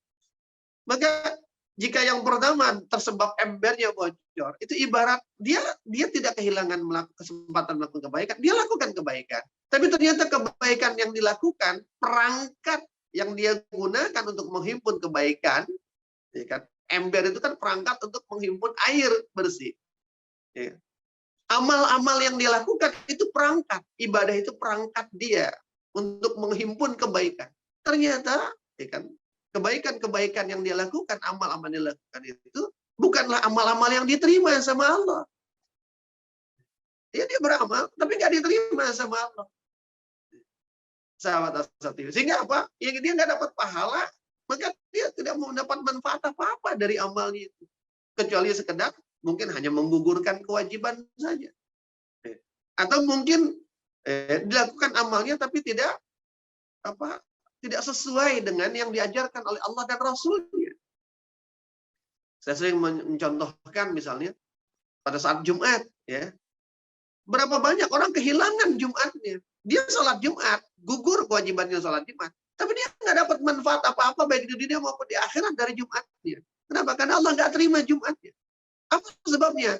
Maka jika yang pertama tersebab embernya bocor, itu ibarat dia tidak kehilangan kesempatan melakukan kebaikan, dia lakukan kebaikan. Tapi ternyata kebaikan yang dilakukan, perangkat yang dia gunakan untuk menghimpun kebaikan, ya kan? Ember itu kan perangkat untuk menghimpun air bersih. Ya. Amal-amal yang dia lakukan itu perangkat, ibadah itu perangkat dia untuk menghimpun kebaikan. Ternyata, ya kan, kebaikan-kebaikan yang dia lakukan, amal-amal yang dia lakukan itu bukanlah amal-amal yang diterima sama Allah. Dia beramal, tapi nggak diterima sama Allah. Sahabat Asa TV. Sehingga apa? Yang dia nggak dapat pahala, maka dia tidak mendapat manfaat apa-apa dari amalnya itu. Kecuali sekedar mungkin hanya menggugurkan kewajiban saja. Atau mungkin dilakukan amalnya tapi tidak sesuai dengan yang diajarkan oleh Allah dan Rasulnya. Saya sering mencontohkan misalnya pada saat Jumat, ya, berapa banyak orang kehilangan Jumatnya. Dia sholat Jumat, gugur kewajibannya sholat Jumat, tapi dia nggak dapat manfaat apa-apa baik di dunia maupun di akhirat dari Jumatnya. Kenapa? Karena Allah nggak terima Jumatnya. Apa sebabnya?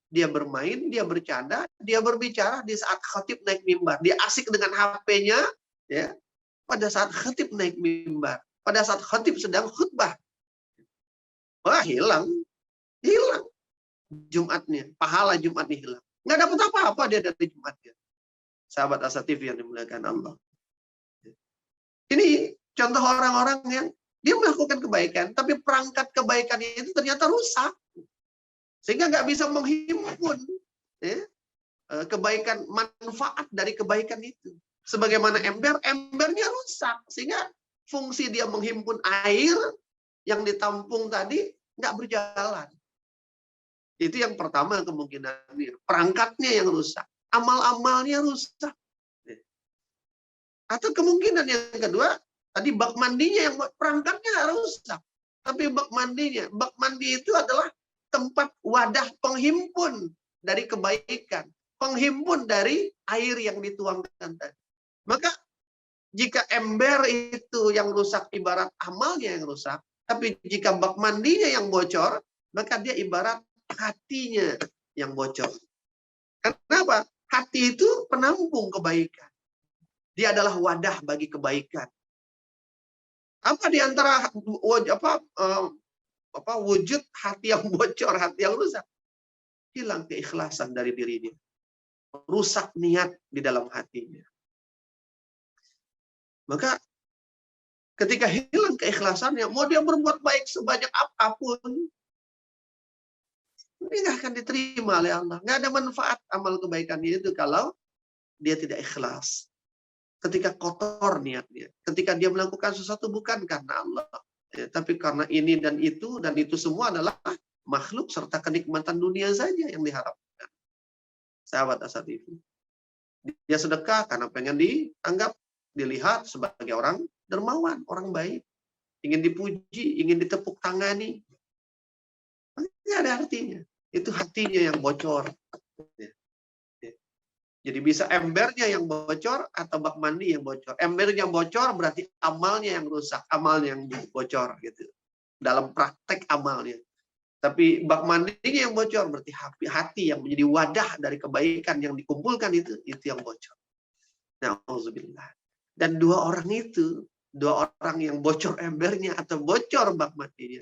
Dia bermain, dia bercanda, dia berbicara di saat khatib naik mimbar. Dia asik dengan HP-nya, ya. Pada saat khatib naik mimbar, pada saat khatib sedang khutbah, wah hilang Jumatnya, pahala Jumatnya hilang. Nggak dapat apa-apa dia dari Jumatnya. Sahabat Asa TV yang dimuliakan Allah. Ini contoh orang-orang yang dia melakukan kebaikan, tapi perangkat kebaikannya itu ternyata rusak. Sehingga nggak bisa menghimpun kebaikan, manfaat dari kebaikan itu. Sebagaimana embernya rusak. Sehingga fungsi dia menghimpun air yang ditampung tadi nggak berjalan. Itu yang pertama kemungkinannya. Perangkatnya yang rusak. Amal-amalnya rusak. Atau kemungkinan yang kedua, tadi bak mandinya yang perangkatnya rusak. Tapi bak mandi itu adalah tempat wadah penghimpun dari kebaikan. Penghimpun dari air yang dituangkan tadi. Maka jika ember itu yang rusak ibarat amalnya yang rusak, tapi jika bak mandinya yang bocor, maka dia ibarat hatinya yang bocor. Kenapa? Hati itu penampung kebaikan. Dia adalah wadah bagi kebaikan. Apa di antara wujud hati yang bocor, hati yang rusak? Hilang keikhlasan dari dirinya. Rusak niat di dalam hatinya. Maka ketika hilang keikhlasannya, mau dia berbuat baik sebanyak apapun, ini nggak akan diterima oleh Allah. Nggak ada manfaat amal kebaikannya itu kalau dia tidak ikhlas. Ketika kotor niatnya, ketika dia melakukan sesuatu bukan karena Allah, tapi karena ini dan itu semua adalah makhluk serta kenikmatan dunia saja yang diharapkan. Sahabat Asa TV. Dia sedekah karena pengen dianggap, dilihat sebagai orang dermawan, orang baik. ingin dipuji, ingin ditepuk tangani. Nggak ada artinya. Itu hatinya yang bocor. Jadi bisa embernya yang bocor atau bak mandi yang bocor. Embernya bocor berarti amalnya yang rusak, amalnya yang bocor gitu. Dalam praktek amalnya. Tapi bak mandinya yang bocor berarti hati yang menjadi wadah dari kebaikan yang dikumpulkan itu yang bocor. Nauzubillah. Dan dua orang yang bocor embernya atau bocor bak mandinya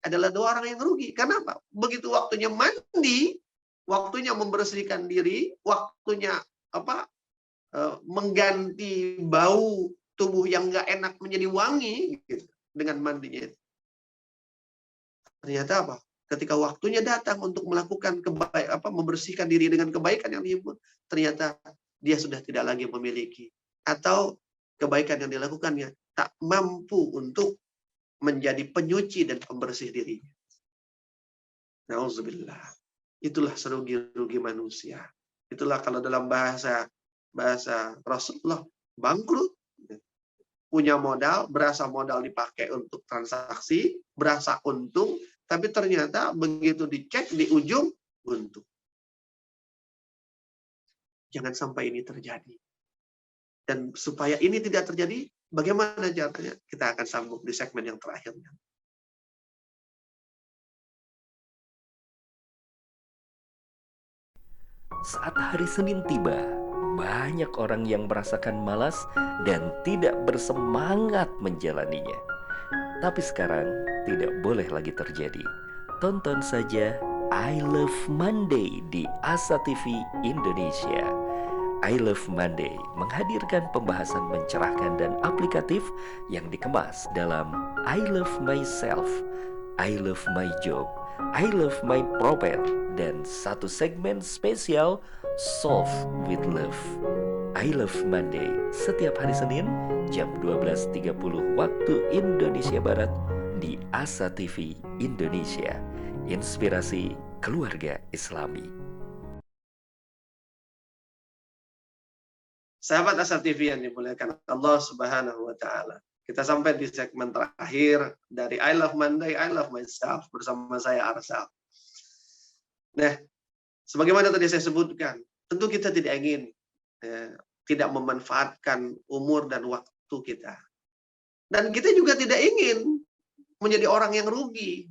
adalah dua orang yang rugi. Kenapa? Begitu waktunya mandi, waktunya membersihkan diri, waktunya mengganti bau tubuh yang nggak enak menjadi wangi gitu, dengan mandinya itu. Ternyata apa? Ketika waktunya datang untuk melakukan membersihkan diri dengan kebaikan yang dihimpun, ternyata dia sudah tidak lagi memiliki, atau kebaikan yang dilakukannya tak mampu untuk menjadi penyuci dan pembersih dirinya. Nauzubillah. Itulah serugi-rugi manusia. Itulah kalau dalam bahasa Rasulullah, bangkrut. Punya modal, berasa modal dipakai untuk transaksi, berasa untung, tapi ternyata begitu dicek di ujung, buntu. Jangan sampai ini terjadi. Dan supaya ini tidak terjadi, bagaimana caranya? Kita akan sambung di segmen yang terakhirnya. Saat hari Senin tiba, banyak orang yang merasakan malas dan tidak bersemangat menjalaninya. Tapi sekarang tidak boleh lagi terjadi. Tonton saja I Love Monday di Asa TV Indonesia. I Love Monday menghadirkan pembahasan mencerahkan dan aplikatif yang dikemas dalam I Love Myself, I Love My Job, I Love My Prophet, dan satu segmen spesial Solve with Love. I Love Monday setiap hari Senin jam 12.30 waktu Indonesia Barat di Asa TV Indonesia. Inspirasi keluarga Islami. Sahabat Asa TV yang dimuliakan Allah Subhanahu wa taala. Kita sampai di segmen terakhir dari I Love Monday, I Love Myself bersama saya Arsal. Nah, sebagaimana tadi saya sebutkan, tentu kita tidak ingin tidak memanfaatkan umur dan waktu kita. Dan kita juga tidak ingin menjadi orang yang rugi.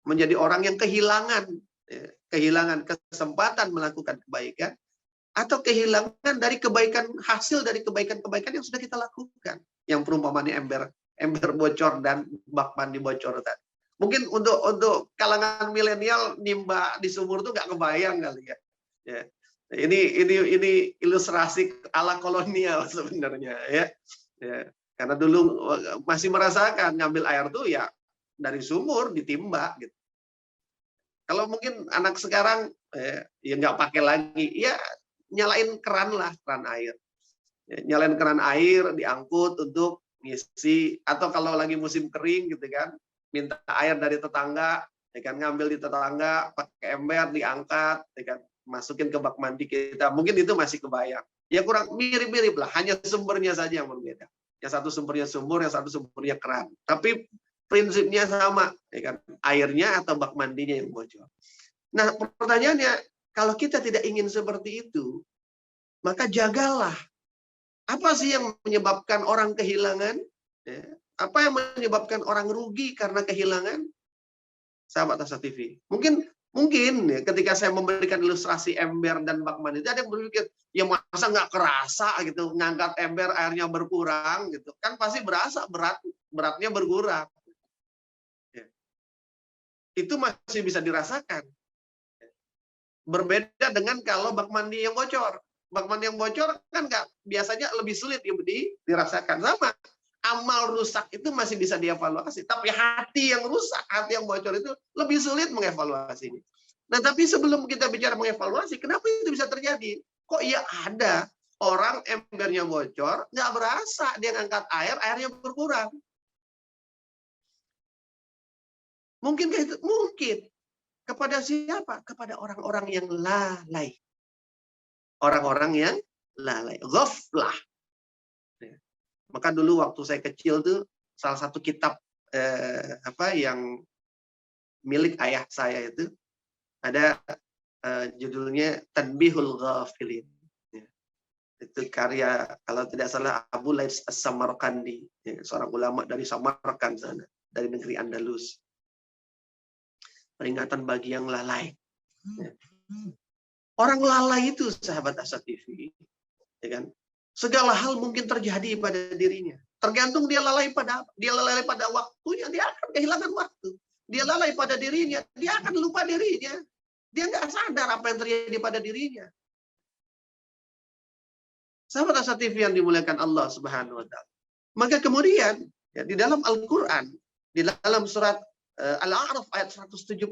Menjadi orang yang kehilangan kesempatan melakukan kebaikan, atau kehilangan dari hasil dari kebaikan-kebaikan yang sudah kita lakukan. Yang perumpamannya ember bocor dan bak mandi bocor tadi. Mungkin untuk kalangan milenial nimba di sumur itu nggak kebayang kali ya. Ini ilustrasi ala kolonial sebenarnya ya. Karena dulu masih merasakan ngambil air tuh ya dari sumur ditimba gitu. Kalau mungkin anak sekarang ya nggak pakai lagi, ya nyalain keran air. Nyalain keran air, diangkut untuk ngisi, atau kalau lagi musim kering gitu kan, minta air dari tetangga, ya kan, ngambil di tetangga, pakai ember, diangkat, ya kan, masukin ke bak mandi kita. Mungkin itu masih kebayang. Ya kurang mirip-mirip lah, hanya sumbernya saja yang berbeda. Yang satu sumbernya sumur, yang satu sumbernya keran. Tapi prinsipnya sama, ya kan, airnya atau bak mandinya yang bocor. Nah, pertanyaannya, kalau kita tidak ingin seperti itu, maka jagalah. Apa sih yang menyebabkan orang kehilangan? Apa yang menyebabkan orang rugi karena kehilangan? Sahabat Asa TV. Mungkin ya, ketika saya memberikan ilustrasi ember dan bak mandi, ada yang berpikir, ya masa nggak kerasa gitu, ngangkat ember airnya berkurang gitu. Kan pasti berasa beratnya berkurang. Itu masih bisa dirasakan. Berbeda dengan kalau bak mandi yang bocor. Bak mandi yang bocor kan biasanya lebih sulit dirasakan. Sama, amal rusak itu masih bisa dievaluasi. Tapi hati yang rusak, hati yang bocor itu lebih sulit mengevaluasinya. Nah, tapi sebelum kita bicara mengevaluasi, kenapa itu bisa terjadi? Kok iya ada orang embernya bocor, nggak berasa dia ngangkat airnya berkurang. Mungkinkah itu? Mungkin. Kepada siapa? Kepada orang-orang yang lalai. Orang-orang yang lalai. Ghaflah. Maka dulu waktu saya kecil tuh, salah satu kitab yang milik ayah saya itu ada judulnya Tanbihul Ghafilin. Ya. Itu karya kalau tidak salah Abu Lais As-Samarkandi, ya, seorang ulama dari Samarkand sana, dari negeri Andalus. Peringatan bagi yang lalai. Ya. Orang lalai itu sahabat Asa TV, ya kan? Segala hal mungkin terjadi pada dirinya. Tergantung dia lalai pada apa. Dia lalai pada waktunya, dia akan kehilangan waktu. Dia lalai pada dirinya, dia akan lupa dirinya. Dia nggak sadar apa yang terjadi pada dirinya. Sahabat Asa TV yang dimuliakan Allah Subhanahu wa taala. Maka kemudian ya, di dalam Al-Qur'an, di dalam surat Al-A'raf ayat 179,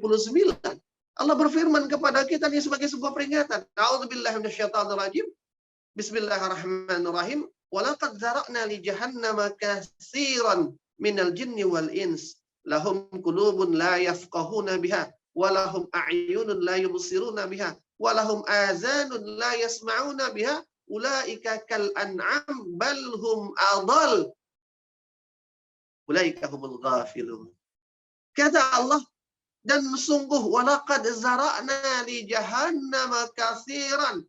Allah berfirman kepada kita ini sebagai sebuah peringatan. A'udzubillahi minasyaitonir rajim. Bismillahirrahmanirrahim. Walaqad zara'na li jahannama katsiran minal jinni wal ins. Lahum qulubun la yafqahuna biha, walahum a'yunun la yubsiruna biha, walahum azanun la yasma'una biha, ulaika kal an'am bal hum adall. Ulaika humul ghafilun. Kata Allah, dan sungguh walaqad zara'na li jahannama katsiran.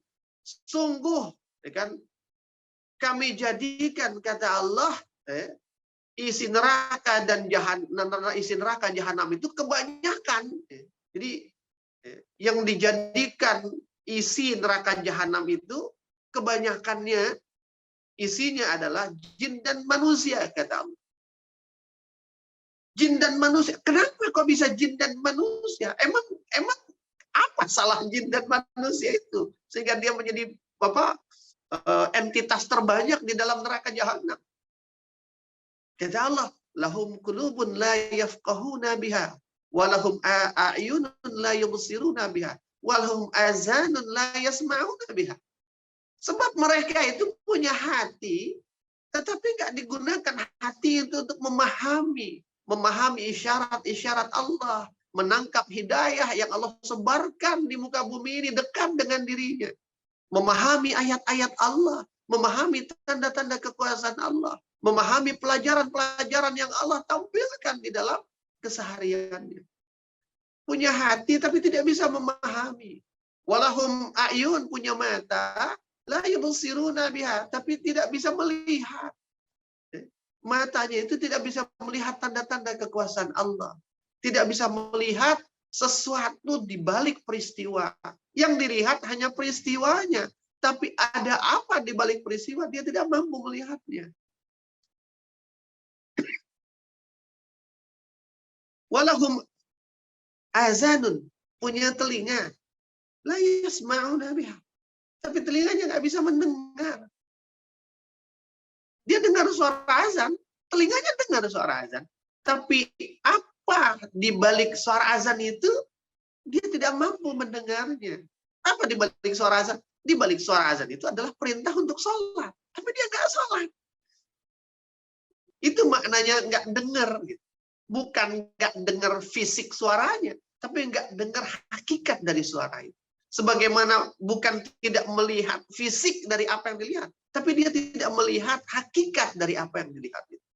Sungguh, ya kan, kami jadikan, kata Allah, isi neraka dan jahanam itu kebanyakan. Jadi yang dijadikan isi neraka jahanam itu kebanyakannya isinya adalah jin dan manusia, kata Allah. Jin dan manusia. Kenapa kok bisa jin dan manusia? Emang apa salah jin dan manusia itu sehingga dia menjadi entitas terbanyak di dalam neraka jahanam? Kata Allah, lahum qulubun la yafqahuna biha, wa lahum a'yunun la yubsiruna biha, wa lahum azanun la yasma'una biha. Sebab mereka itu punya hati, tetapi nggak digunakan hati itu untuk memahami isyarat-isyarat Allah, menangkap hidayah yang Allah sebarkan di muka bumi ini dekat dengan dirinya, memahami ayat-ayat Allah, memahami tanda-tanda kekuasaan Allah, memahami pelajaran-pelajaran yang Allah tampilkan di dalam kesehariannya. Punya hati tapi tidak bisa memahami. Walahum a'yun, punya mata, la yubsiruna biha, tapi tidak bisa melihat. Matanya itu tidak bisa melihat tanda-tanda kekuasaan Allah. Tidak bisa melihat sesuatu di balik peristiwa. Yang dilihat hanya peristiwanya. Tapi ada apa di balik peristiwa, dia tidak mampu melihatnya. Walahum azanun, punya telinga. La yasma'una biha. Tapi telinganya nggak bisa mendengar. Dia dengar suara azan, telinganya dengar suara azan. Tapi apa di balik suara azan itu, dia tidak mampu mendengarnya. Apa di balik suara azan? Di balik suara azan itu adalah perintah untuk sholat. Tapi dia nggak sholat. Itu maknanya nggak dengar. Bukan nggak dengar fisik suaranya, tapi nggak dengar hakikat dari suara itu. Sebagaimana bukan tidak melihat fisik dari apa yang dilihat, tapi dia tidak melihat hakikat dari apa yang dilihat itu.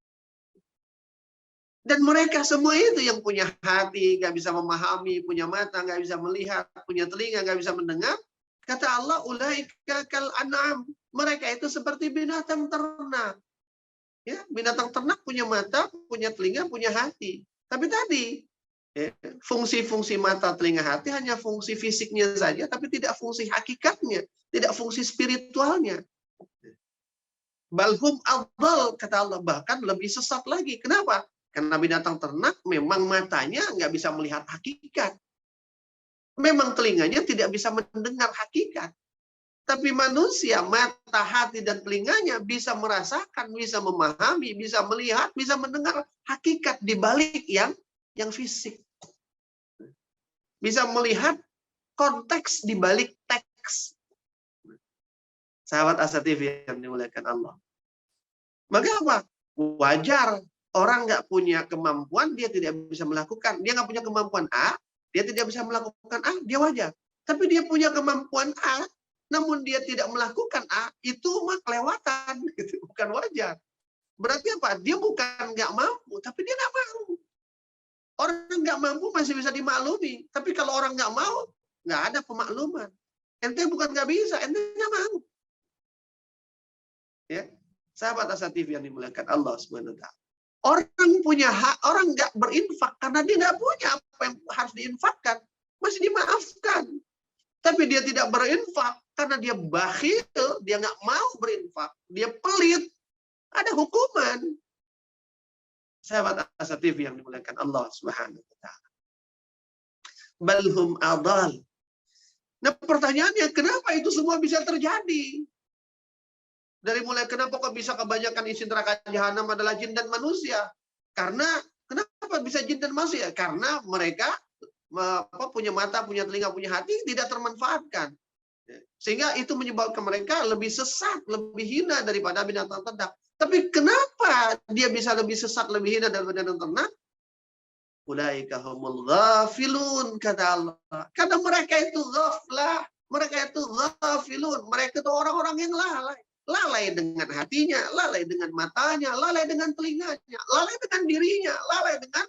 Dan mereka semua itu yang punya hati, nggak bisa memahami, punya mata, nggak bisa melihat, punya telinga, nggak bisa mendengar. Kata Allah, ulaika kal an'am. Mereka itu seperti binatang ternak. Ya, binatang ternak punya mata, punya telinga, punya hati. Tapi tadi, fungsi-fungsi mata, telinga, hati hanya fungsi fisiknya saja, tapi tidak fungsi hakikatnya, tidak fungsi spiritualnya. Balhum adhal, kata Allah, bahkan lebih sesat lagi. Kenapa? Karena binatang ternak memang matanya nggak bisa melihat hakikat. Memang telinganya tidak bisa mendengar hakikat. Tapi manusia, mata, hati, dan telinganya bisa merasakan, bisa memahami, bisa melihat, bisa mendengar hakikat di balik yang fisik. Bisa melihat konteks di balik teks. Sahabat Asa TV yang dimuliakan Allah. Maka apa? Wajar orang nggak punya kemampuan, dia tidak bisa melakukan. Dia nggak punya kemampuan A, dia tidak bisa melakukan A, dia wajar. Tapi dia punya kemampuan A, namun dia tidak melakukan A, itu mah kelewatan, gitu. Bukan wajar. Berarti apa? Dia bukan nggak mampu, tapi dia nggak mau. Orang nggak mampu masih bisa dimaklumi. Tapi kalau orang nggak mau, nggak ada pemakluman. Ente bukan nggak bisa, ente nggak mau. Ya, sahabat Asa TV yang dimuliakan Allah Subhanahu Wa Taala. Orang punya hak, orang nggak berinfak karena dia nggak punya apa yang harus diinfakkan, masih dimaafkan. Tapi dia tidak berinfak karena dia bakhil, dia nggak mau berinfak, dia pelit, ada hukuman. Sahabat Asa TV yang dimuliakan Allah Subhanahu Wa Taala. Balhum adal. Nah pertanyaannya, kenapa itu semua bisa terjadi? Dari mulai kenapa kok bisa kebanyakan isi neraka jahanam adalah jin dan manusia? Karena kenapa bisa jin dan manusia? Karena mereka punya mata, punya telinga, punya hati tidak termanfaatkan. Sehingga itu menyebabkan mereka lebih sesat, lebih hina daripada binatang ternak. Tapi kenapa dia bisa lebih sesat, lebih hina daripada binatang ternak? Ulaika humul ghafilun, kata Allah. Karena mereka itu ghaflah, mereka itu ghafilun, mereka itu orang-orang yang lalai. Lalai dengan hatinya, lalai dengan matanya, lalai dengan telinganya, lalai dengan dirinya, lalai dengan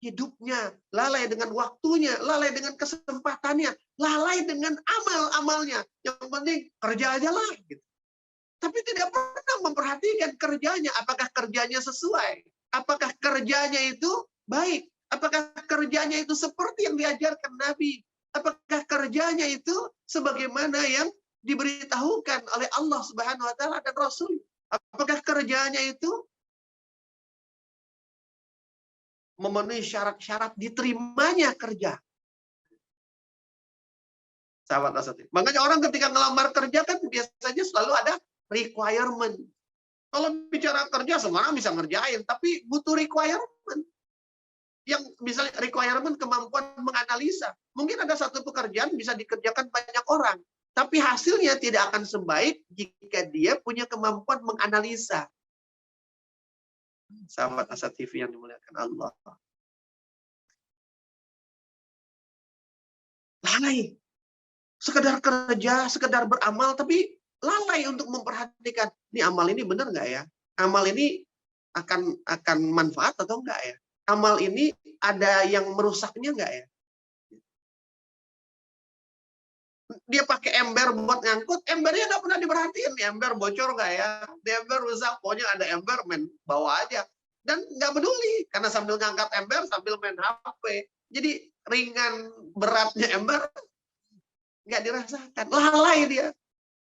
hidupnya, lalai dengan waktunya, lalai dengan kesempatannya, lalai dengan amal-amalnya. Yang penting kerja aja lah. Gitu. Tapi tidak pernah memperhatikan kerjanya. Apakah kerjanya sesuai? Apakah kerjanya itu baik? Apakah kerjanya itu seperti yang diajarkan Nabi? Apakah kerjanya itu sebagaimana yang diberitahukan oleh Allah Subhanahu Wa Taala dan Rasul? Apakah kerjanya itu memenuhi syarat-syarat diterimanya kerja? Sahabat Asatid. Makanya orang ketika ngelamar kerja kan biasanya selalu ada requirement. Kalau bicara kerja semua orang bisa ngerjain, tapi butuh requirement. Yang misalnya requirement kemampuan menganalisa. Mungkin ada satu pekerjaan bisa dikerjakan banyak orang, tapi hasilnya tidak akan sebaik jika dia punya kemampuan menganalisa. Sahabat Asa TV yang dimuliakan Allah. Lalai. Sekedar kerja, sekedar beramal, tapi lalai untuk memperhatikan, ini amal ini benar nggak ya? Amal ini akan manfaat atau enggak ya? Amal ini ada yang merusaknya nggak ya? Dia pakai ember buat ngangkut, embernya nggak pernah diperhatiin, ember bocor nggak ya? Di ember rusak, pokoknya ada ember, main bawa aja. Dan nggak peduli, karena sambil ngangkat ember, sambil main HP. Jadi ringan beratnya ember, nggak dirasakan. Lalai dia.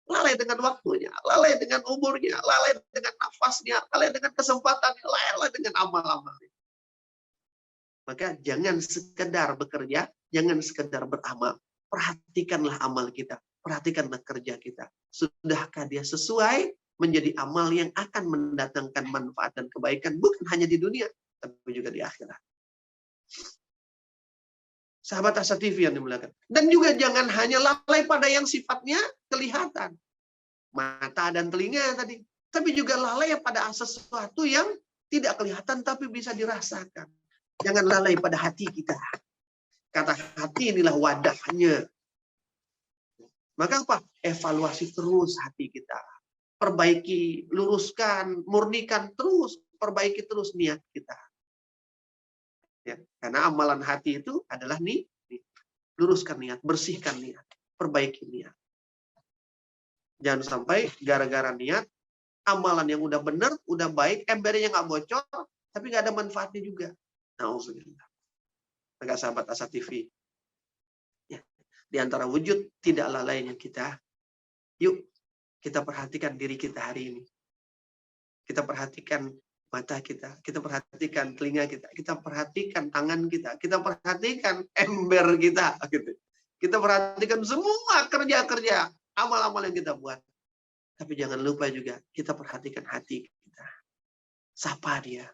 Lalai dengan waktunya, lalai dengan umurnya, lalai dengan nafasnya, lalai dengan kesempatannya, lalai dengan amal-amalnya. Maka jangan sekedar bekerja, jangan sekedar beramal. Perhatikanlah amal kita, perhatikanlah kerja kita. Sudahkah dia sesuai menjadi amal yang akan mendatangkan manfaat dan kebaikan, bukan hanya di dunia, tapi juga di akhirat. Sahabat Asa TV yang dimuliakan. Dan juga jangan hanya lalai pada yang sifatnya kelihatan. Mata dan telinga tadi. Tapi juga lalai pada sesuatu yang tidak kelihatan tapi bisa dirasakan. Jangan lalai pada hati kita. Kata hati inilah wadahnya. Maka apa? Evaluasi terus hati kita. Perbaiki, luruskan, murnikan terus. Perbaiki terus niat kita. Ya, karena amalan hati itu adalah nih, luruskan niat, bersihkan niat, perbaiki niat. Jangan sampai gara-gara niat, amalan yang udah benar, udah baik, embernya nggak bocor, tapi nggak ada manfaatnya juga. Nauzubillah. Maka sahabat Asa TV, ya, di antara wujud tidak lalainya kita, yuk kita perhatikan diri kita hari ini. Kita perhatikan mata kita perhatikan telinga kita perhatikan tangan kita perhatikan ember kita, gitu. Kita perhatikan semua kerja-kerja, amal-amal yang kita buat. Tapi jangan lupa juga kita perhatikan hati kita. Sapa dia.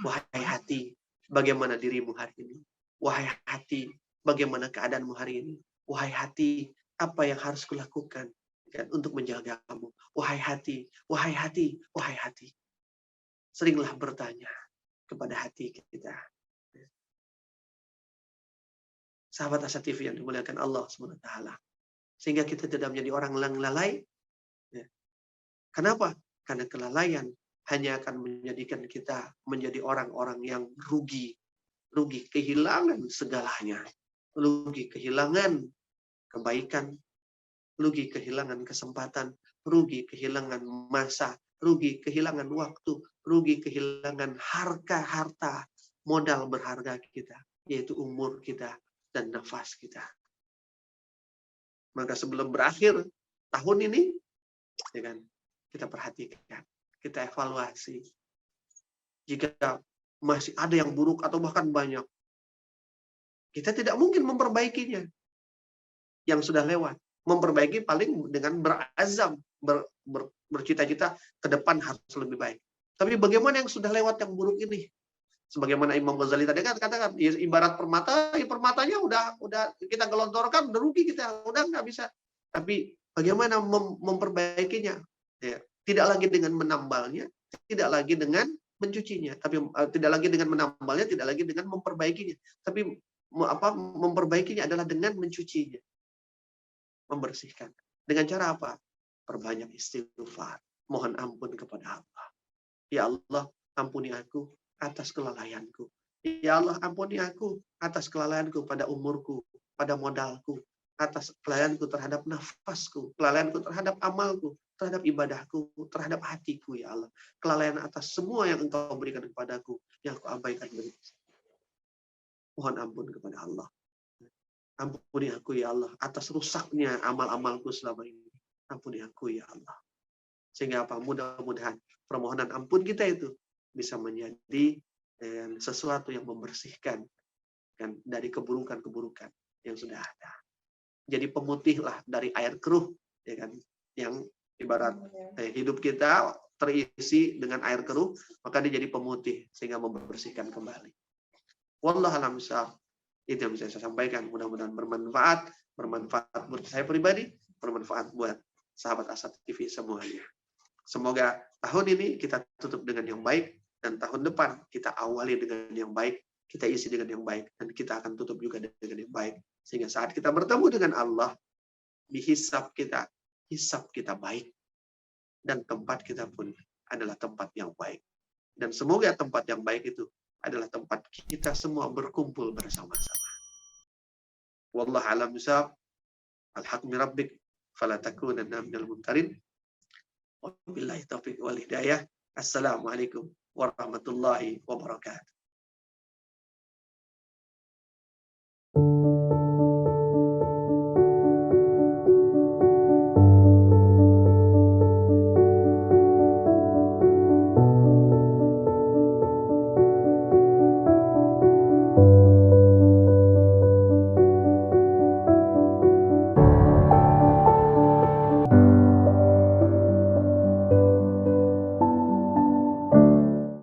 Wahai hati, bagaimana dirimu hari ini? Wahai hati, bagaimana keadaanmu hari ini? Wahai hati, apa yang harus kulakukan untuk menjagamu? Wahai hati, wahai hati, wahai hati. Seringlah bertanya kepada hati kita. Sahabat Asa TV yang dimuliakan Allah SWT. Sehingga kita tidak menjadi orang yang lalai. Kenapa? Karena kelalaian hanya akan menjadikan kita menjadi orang-orang yang rugi. Rugi kehilangan segalanya. Rugi kehilangan kebaikan, rugi kehilangan kesempatan, rugi kehilangan masa, rugi kehilangan waktu, rugi kehilangan harta modal berharga kita, yaitu umur kita dan nafas kita. Maka sebelum berakhir tahun ini, ya kan, kita perhatikan, kita evaluasi. Jika masih ada yang buruk atau bahkan banyak, kita tidak mungkin memperbaikinya. Yang sudah lewat. Memperbaiki paling dengan berazam, bercita-cita ke depan harus lebih baik. Tapi bagaimana yang sudah lewat yang buruk ini? Sebagaimana Imam Ghazali tadi kan katakan, ibarat permata, ya permatanya udah kita gelontorkan, udah rugi kita, udah nggak bisa. Tapi bagaimana memperbaikinya? Ya, tidak lagi dengan menambalnya, tidak lagi dengan mencucinya, tapi tidak lagi dengan menambalnya, tidak lagi dengan memperbaikinya, tapi memperbaikinya adalah dengan mencucinya, membersihkan. Dengan cara apa? Perbanyak istighfar, mohon ampun kepada Allah. Ya Allah, ampuni aku atas kelalaianku. Ya Allah, ampuni aku atas kelalaianku pada umurku, pada modalku, atas kelalaianku terhadap nafasku, kelalaianku terhadap amalku, terhadap ibadahku, terhadap hatiku, ya Allah. Kelalaian atas semua yang Engkau berikan kepadaku, yang aku abaikan. Mohon ampun kepada Allah. Ampuni aku, ya Allah, atas rusaknya amal-amalku selama ini. Ampuni aku, ya Allah. Sehingga apa? Mudah-mudahan permohonan ampun kita itu bisa menjadi sesuatu yang membersihkan kan, dari keburukan-keburukan yang sudah ada. Jadi pemutihlah dari air keruh, ya kan, yang ibarat hidup kita terisi dengan air keruh, maka dia jadi pemutih sehingga membersihkan kembali. Wallahu a'lam bishawab. Itu yang bisa saya sampaikan. Mudah-mudahan bermanfaat buat saya pribadi, bermanfaat buat sahabat Asad TV semuanya. Semoga tahun ini kita tutup dengan yang baik, dan tahun depan kita awali dengan yang baik, kita isi dengan yang baik, dan kita akan tutup juga dengan yang baik. Sehingga saat kita bertemu dengan Allah, dihisab kita baik, dan tempat kita pun adalah tempat yang baik. Dan semoga tempat yang baik itu adalah tempat kita semua berkumpul bersama-sama. Wallahu a'lam bishawab. Al-haq min rabbik fala takunanna minal mumtarin. Wabillahi taufiq wal hidayah. Assalamualaikum warahmatullahi wabarakatuh.